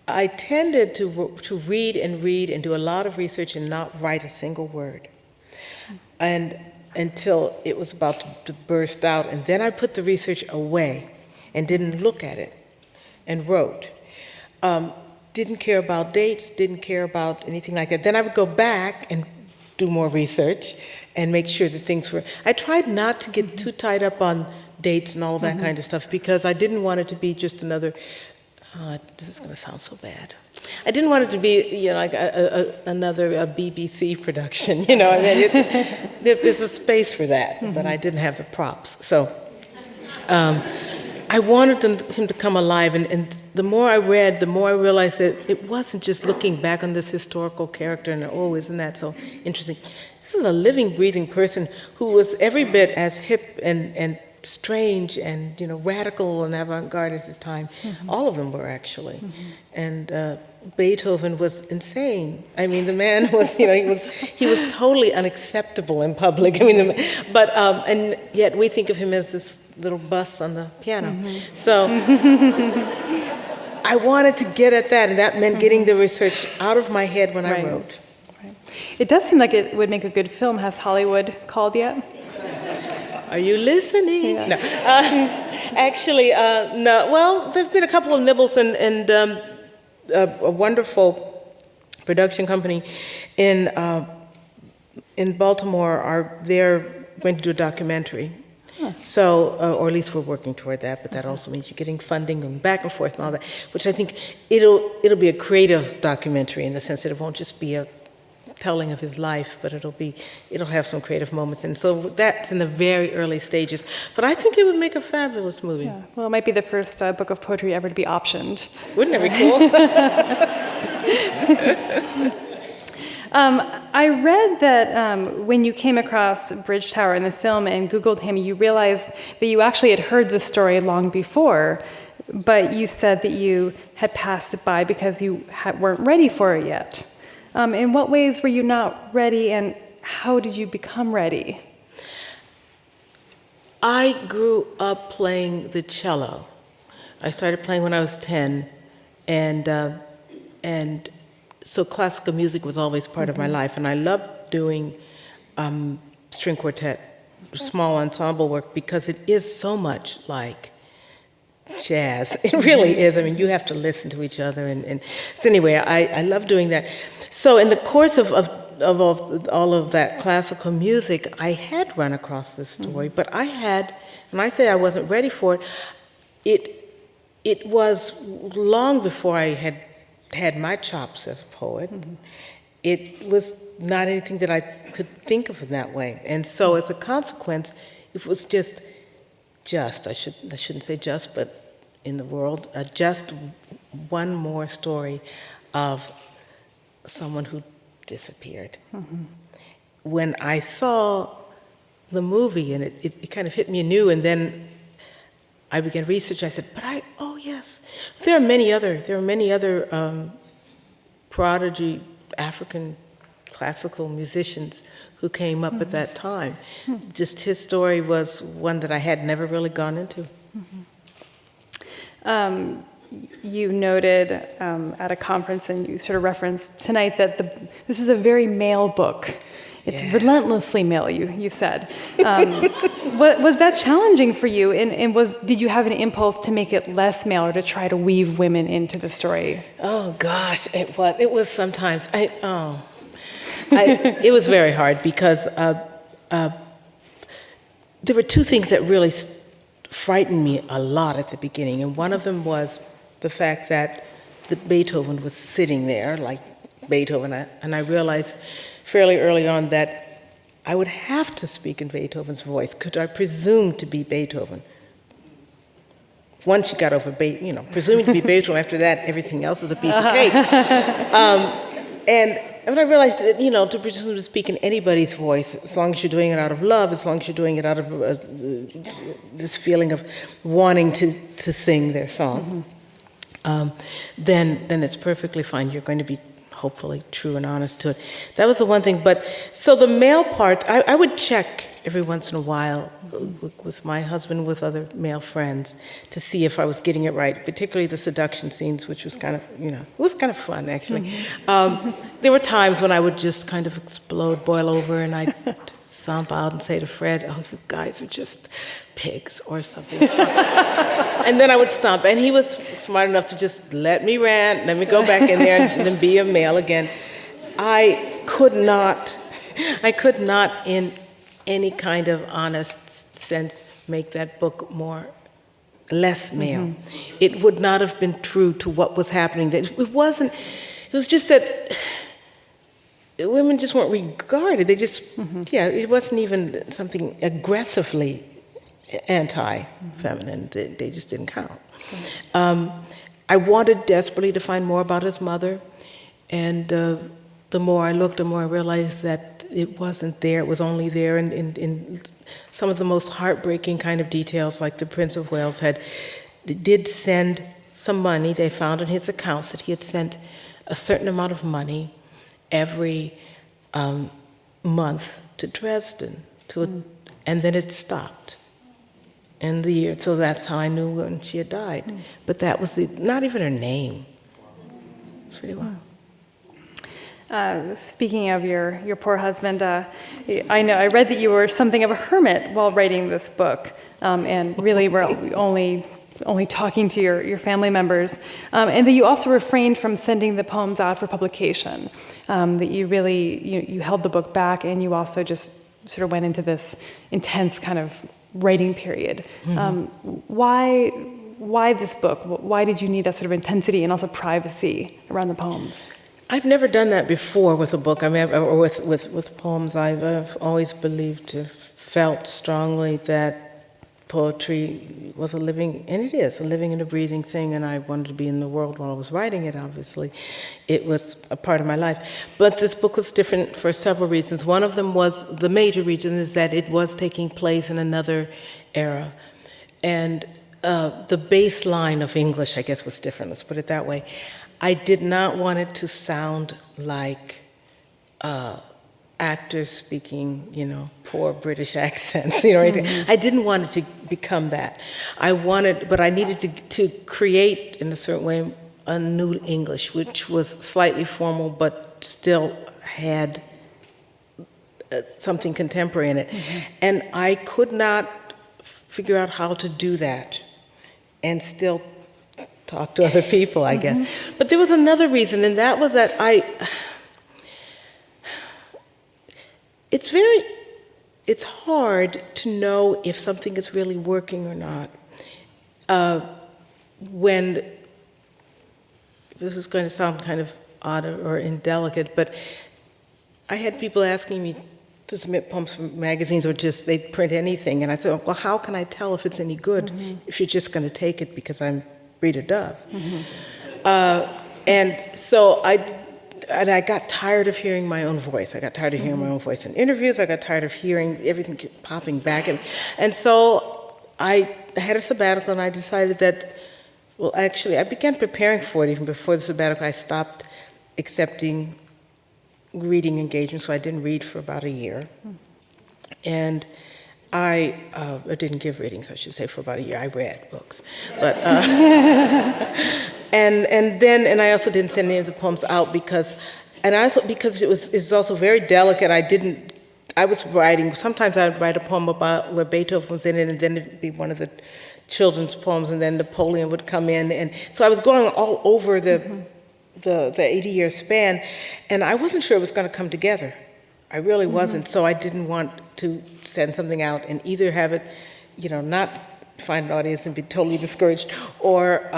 I tended to read and do a lot of research and not write a single word, and until it was about to burst out, and then I put the research away and didn't look at it, and wrote. Didn't care about dates, didn't care about anything like that. Then I would go back and do more research and make sure that things were... I tried not to get too tied up on dates and all of that kind of stuff, because I didn't want it to be just another... this is going to sound so bad. I didn't want it to be, like another BBC production. There's a space for that, but I didn't have the props. So I wanted him to come alive, and the more I read, the more I realized that it wasn't just looking back on this historical character and, isn't that so interesting? This is a living, breathing person who was every bit as hip and strange and radical and avant-garde at his time. All of them were, actually. And Beethoven was insane. I mean, the man was, he was totally unacceptable in public. I mean, and yet we think of him as this little bus on the piano. So I wanted to get at that, and that meant getting the research out of my head when I wrote. Right. It does seem like it would make a good film. Has Hollywood called yet? Are you listening? Yeah. No. Actually, no. Well, there've been a couple of nibbles, and a wonderful production company in Baltimore they're going to do a documentary. So, or at least we're working toward that, but that also means you're getting funding and back and forth and all that, which I think it'll be a creative documentary in the sense that it won't just be a telling of his life, but it'll have some creative moments, and so that's in the very early stages. But I think it would make a fabulous movie. Yeah. Well, it might be the first book of poetry ever to be optioned. Wouldn't that be cool? I read that when you came across Bridgetower in the film and Googled him, you realized that you actually had heard the story long before, but you said that you had passed it by because you weren't ready for it yet. In what ways were you not ready, and how did you become ready? I grew up playing the cello. I started playing when I was 10, and so classical music was always part of my life, and I loved doing string quartet, small ensemble work, because it is so much like jazz. It really is. I mean, you have to listen to each other, and so anyway, I love doing that. So in the course of all of that classical music, I had run across this story, but I had, when I say I wasn't ready for it, it was long before I had my chops as a poet. It was not anything that I could think of in that way, and so as a consequence, it was just I shouldn't say just, but in the world, just one more story of someone who disappeared. When I saw the movie, and it kind of hit me anew, and then I began research. I said, oh yes, there are many other prodigy African classical musicians who came up at that time. Just his story was one that I had never really gone into. You noted at a conference, and you sort of referenced tonight, that this is a very male book. It's relentlessly male, you said. Was that challenging for you? And did you have an impulse to make it less male, or to try to weave women into the story? Oh gosh, it was. It was sometimes. It was very hard, because there were two things that really frightened me a lot at the beginning, and one of them was the fact that Beethoven was sitting there, like Beethoven, and I realized fairly early on that I would have to speak in Beethoven's voice. Could I presume to be Beethoven? Once you got over, presuming to be Beethoven, after that, everything else is a piece of cake. And I realized that, to presume to speak in anybody's voice, as long as you're doing it out of love, as long as you're doing it out of this feeling of wanting to sing their song, then it's perfectly fine. You're going to be hopefully true and honest to it. That was the one thing. But so the male part, I would check every once in a while with my husband, with other male friends, to see if I was getting it right, particularly the seduction scenes, which was kind of, it was kind of fun, actually. There were times when I would just kind of explode, boil over, and I'd stomp out and say to Fred, "Oh, you guys are just pigs," or something strong. And then I would stomp, and he was smart enough to just let me rant, let me go back in there and then be a male again. I could not in any kind of honest sense make that book less male. It would not have been true to what was happening. It was just that women just weren't regarded. They just, it wasn't even something aggressively anti-feminine. They just didn't count. I wanted desperately to find more about his mother, and the more I looked, the more I realized that it wasn't there. It was only there in some of the most heartbreaking kind of details, like the Prince of Wales did send some money. They found in his accounts that he had sent a certain amount of money every month to Dresden, and then it stopped. And so that's how I knew when she had died. But that was not even her name. It's really wild. Speaking of your poor husband, I read that you were something of a hermit while writing this book, and really were only talking to your family members, and that you also refrained from sending the poems out for publication. That you really you held the book back, and you also just sort of went into this intense kind of writing period. Why this book? Why did you need that sort of intensity and also privacy around the poems? I've never done that before with a book. I mean, or with poems. I've always felt strongly that poetry was a living, and it is, a living and a breathing thing, and I wanted to be in the world while I was writing it, obviously. It was a part of my life. But this book was different for several reasons. One of them was, the major reason is that it was taking place in another era. And the baseline of English, I guess, was different, let's put it that way. I did not want it to sound like actors speaking, poor British accents, or anything. I didn't want it to become that. But I needed to create, in a certain way, a new English, which was slightly formal, but still had something contemporary in it. And I could not figure out how to do that and still talk to other people, I guess. But there was another reason, and that was that it's hard to know if something is really working or not. When, this is going to sound kind of odd or indelicate, but I had people asking me to submit poems for magazines, or just they'd print anything, and I said, well, how can I tell if it's any good if you're just going to take it because I'm Rita Dove? And so I got tired of hearing my own voice. I got tired of hearing my own voice in interviews. I got tired of hearing everything popping back. And so I had a sabbatical, and I decided that, well, actually, I began preparing for it even before the sabbatical. I stopped accepting reading engagements, so I didn't read for about a year. And I didn't give readings, I should say, for about a year. I read books, but and I also didn't send any of the poems out because it was also very delicate. I was writing. Sometimes I'd write a poem about where Beethoven was in it, and then it'd be one of the children's poems, and then Napoleon would come in, and so I was going all over the 80-year span, and I wasn't sure it was going to come together. I really wasn't, so I didn't want to send something out and either have it, not find an audience and be totally discouraged, or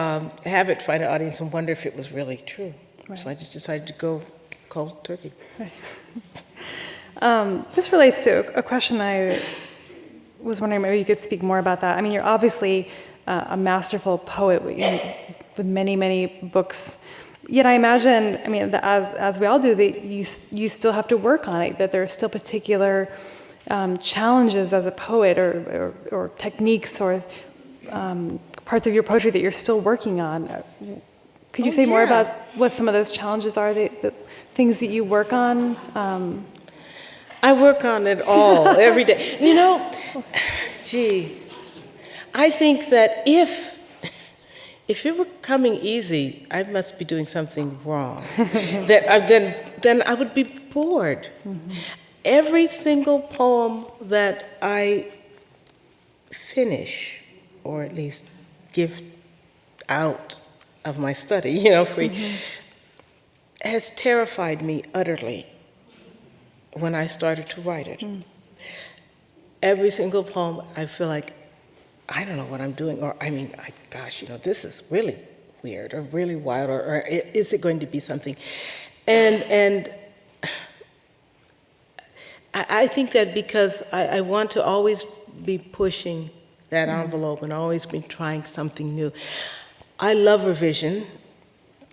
have it find an audience and wonder if it was really true. Right. So I just decided to go cold turkey. Right. This relates to a question I was wondering, maybe you could speak more about that. I mean, you're obviously a masterful poet with many, many books. Yet I imagine, that as we all do, that you still have to work on it, that there are still particular challenges as a poet or techniques or parts of your poetry that you're still working on. Could you say more about what some of those challenges are, the things that you work on? I work on it all, every day. I think that if it were coming easy, I must be doing something wrong. Then I would be bored. Mm-hmm. Every single poem that I finish, or at least give out of my study, free, mm-hmm. has terrified me utterly when I started to write it. Mm. Every single poem, I feel like, I don't know what I'm doing, or this is really weird, or really wild, or is it going to be something? And I think that because I want to always be pushing that envelope and always be trying something new. I love revision.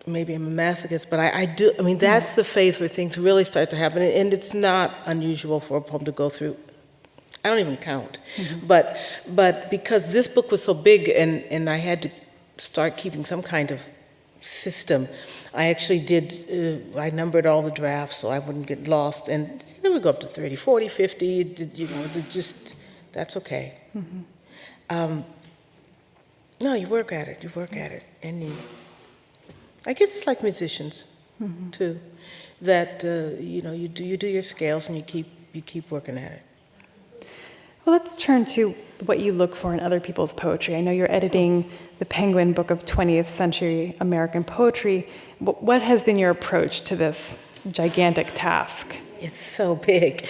Maybe I'm a masochist, but I do. That's the phase where things really start to happen, and it's not unusual for a poem to go through. I don't even count. Mm-hmm. But because this book was so big and I had to start keeping some kind of system, I actually did, I numbered all the drafts so I wouldn't get lost, and it would go up to 30, 40, 50, that's okay. Mm-hmm. No, you work at it, and I guess it's like musicians, mm-hmm. too, that, you do your scales and you keep working at it. Well, let's turn to what you look for in other people's poetry. I know you're editing the Penguin Book of 20th Century American Poetry. What has been your approach to this gigantic task? It's so big.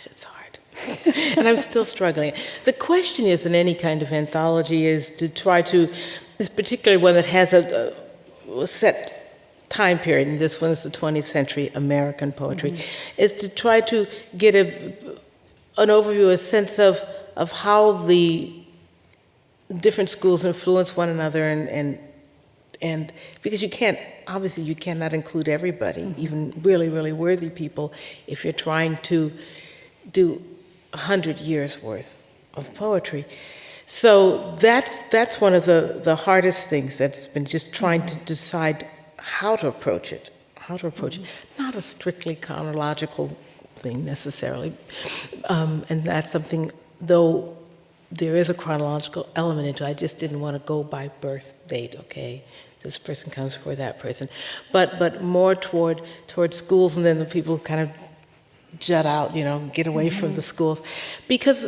It's hard. And I'm still struggling. The question is, in any kind of anthology, is to try to, this particular one that has a set time period, and this one's the 20th century American poetry, mm-hmm. is to try to get an overview, a sense of how the different schools influence one another, and because you cannot include everybody, mm-hmm. even really, really worthy people, if you're trying to do 100 years worth of poetry. So that's one of the hardest things that's been just trying to decide how to approach it. Not a strictly chronological thing necessarily. And that's something, though there is a chronological element into it, I just didn't want to go by birth date, okay? This person comes before that person. But more toward schools, and then the people kind of jut out, get away from the schools. Because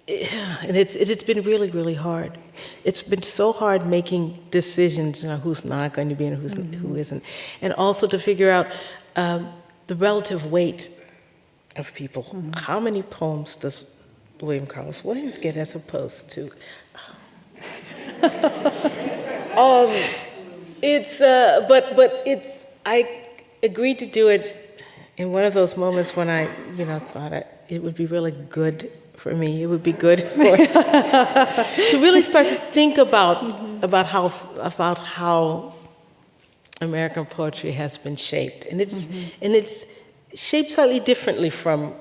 and it's been really, really hard. It's been so hard making decisions, who's not going to be and who isn't, and also to figure out the relative weight of people. Mm-hmm. How many poems does William Carlos Williams get as opposed to? I agreed to do it in one of those moments when I, thought it would be really good for me. It would be good to really start to think about how American poetry has been shaped, and it's shaped slightly differently from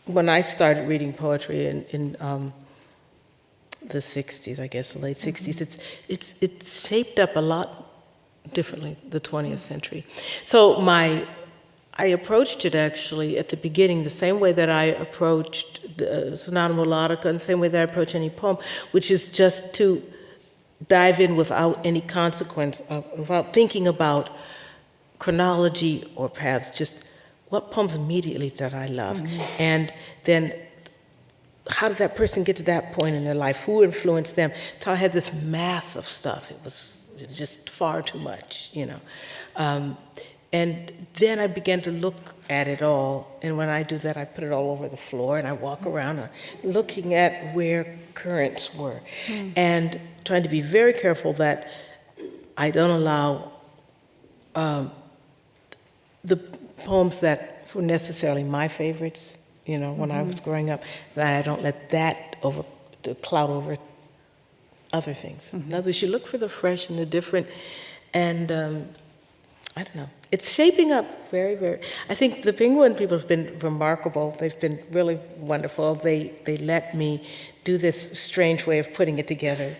when I started reading poetry in the 60s, I guess, the late 60s. It's shaped up a lot differently, the 20th century. So I approached it actually at the beginning the same way that I approached the Sonata Mulattica, and the same way that I approach any poem, which is just to dive in without any consequence, without thinking about chronology or paths, just what poems immediately that I love. Mm-hmm. And then how did that person get to that point in their life? Who influenced them? So I had this mass of stuff. It was just far too much, you know. And then I began to look at it all, and when I do that, I put it all over the floor, and I walk around looking at where currents were, and trying to be very careful that I don't allow the poems that were necessarily my favorites, you know, when I was growing up, that I don't let that cloud over other things. In other words, you look for the fresh and the different, and I don't know. It's shaping up very, very. I think the Penguin people have been remarkable. They've been really wonderful. They let me do this strange way of putting it together,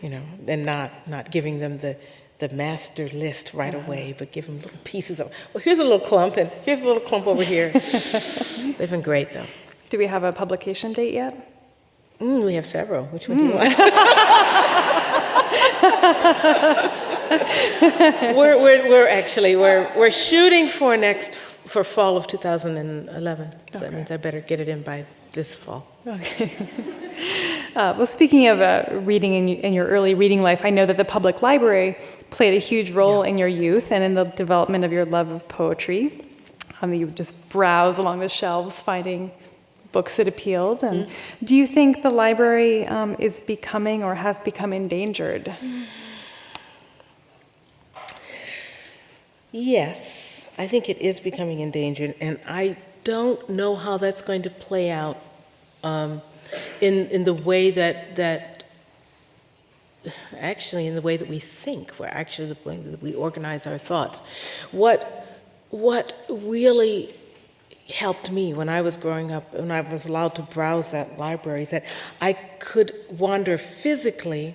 you know, and not giving them the master list right away, but give them little pieces of. Well, here's a little clump, and here's a little clump over here. They've been great, though. Do we have a publication date yet? We have several. Which one do you want? we're shooting for fall of 2011. So that means I better get it in by this fall. Okay. Well, speaking of reading in your early reading life, I know that the public library played a huge role in your youth and in the development of your love of poetry. You would just browse along the shelves, finding books that appealed. And do you think the library is becoming or has become endangered? Yes, I think it is becoming endangered, and I don't know how that's going to play out in the way that actually in the way that we think, where actually the way that we organize our thoughts. What really helped me when I was growing up, when I was allowed to browse that library, is that I could wander physically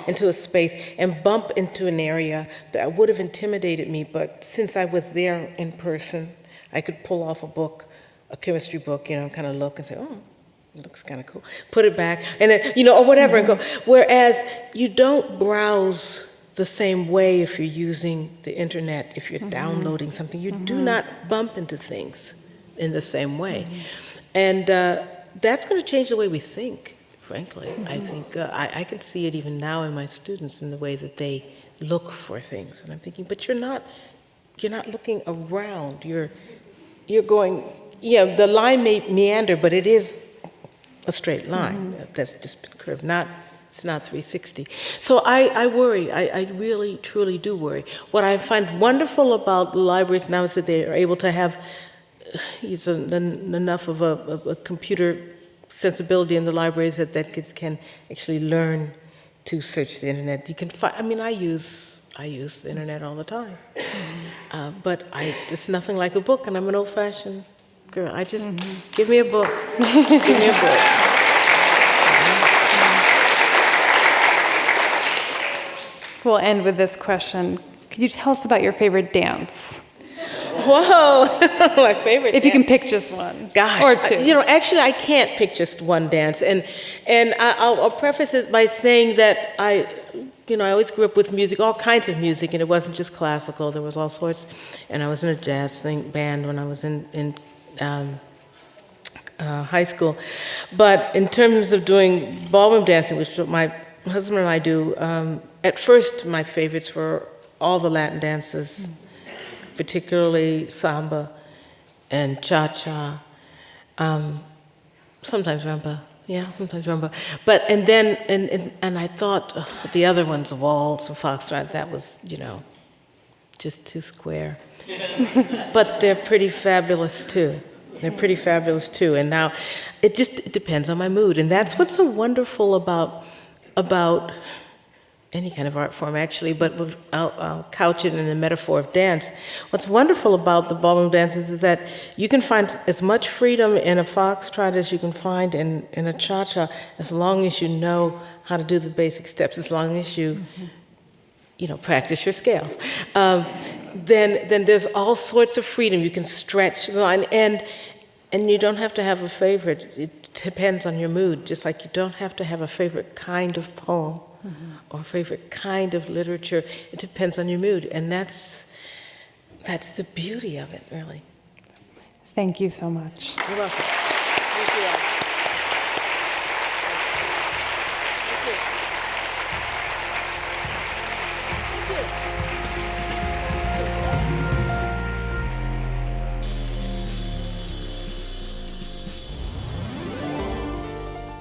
into a space and bump into an area that would have intimidated me, but since I was there in person, I could pull off a book, a chemistry book, you know, kind of look and say, oh, it looks kind of cool. Put it back, and then, you know, or whatever, and go. Whereas you don't browse the same way if you're using the internet, if you're downloading something. You do not bump into things in the same way. And that's going to change the way we think, frankly. I think I can see it even now in my students in the way that they look for things. And I'm thinking, but you're not looking around. You're going, yeah, the line may meander, but it is a straight line that's just been curved, it's not 360. So I worry. I really, truly do worry. What I find wonderful about the libraries now is that they are able to have enough of a computer sensibility in the libraries that kids can actually learn to search the internet. You can find. I mean, I use the internet all the time, but it's nothing like a book. And I'm an old-fashioned girl. I just give me a book. Give me a book. We'll end with this question. Could you tell us about your favorite dance? Whoa, my favorite If dance. you can pick just one. Gosh, or two. Actually, I can't pick just one dance. And I'll preface it by saying that I always grew up with music, all kinds of music, and it wasn't just classical. There was all sorts. And I was in a jazz band when I was in high school. But in terms of doing ballroom dancing, which my husband and I do, at first my favorites were all the Latin dances, particularly samba and cha-cha, sometimes rumba, sometimes rumba. But and I thought the other ones, waltz and foxtrot, that was just too square. But they're pretty fabulous too. And now it depends on my mood, and that's what's so wonderful about any kind of art form, actually, but I'll couch it in the metaphor of dance. What's wonderful about the ballroom dances is that you can find as much freedom in a foxtrot as you can find in a cha-cha, as long as you know how to do the basic steps, as long as you, practice your scales. Then there's all sorts of freedom. You can stretch the line, and you don't have to have a favorite. It depends on your mood, just like you don't have to have a favorite kind of poem. Or a favorite kind of literature. It depends on your mood, and that's the beauty of it, really. Thank you so much. You're welcome. Thank you all.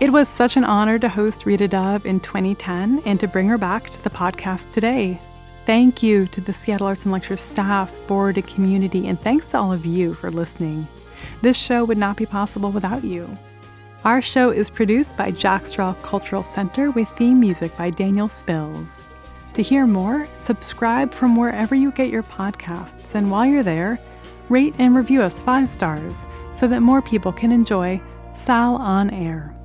It was such an honor to host Rita Dove in 2010 and to bring her back to the podcast today. Thank you to the Seattle Arts and Lectures staff, board, and community, and thanks to all of you for listening. This show would not be possible without you. Our show is produced by Jack Straw Cultural Center with theme music by Daniel Spills. To hear more, subscribe from wherever you get your podcasts, and while you're there, rate and review us 5 stars so that more people can enjoy Sal on Air.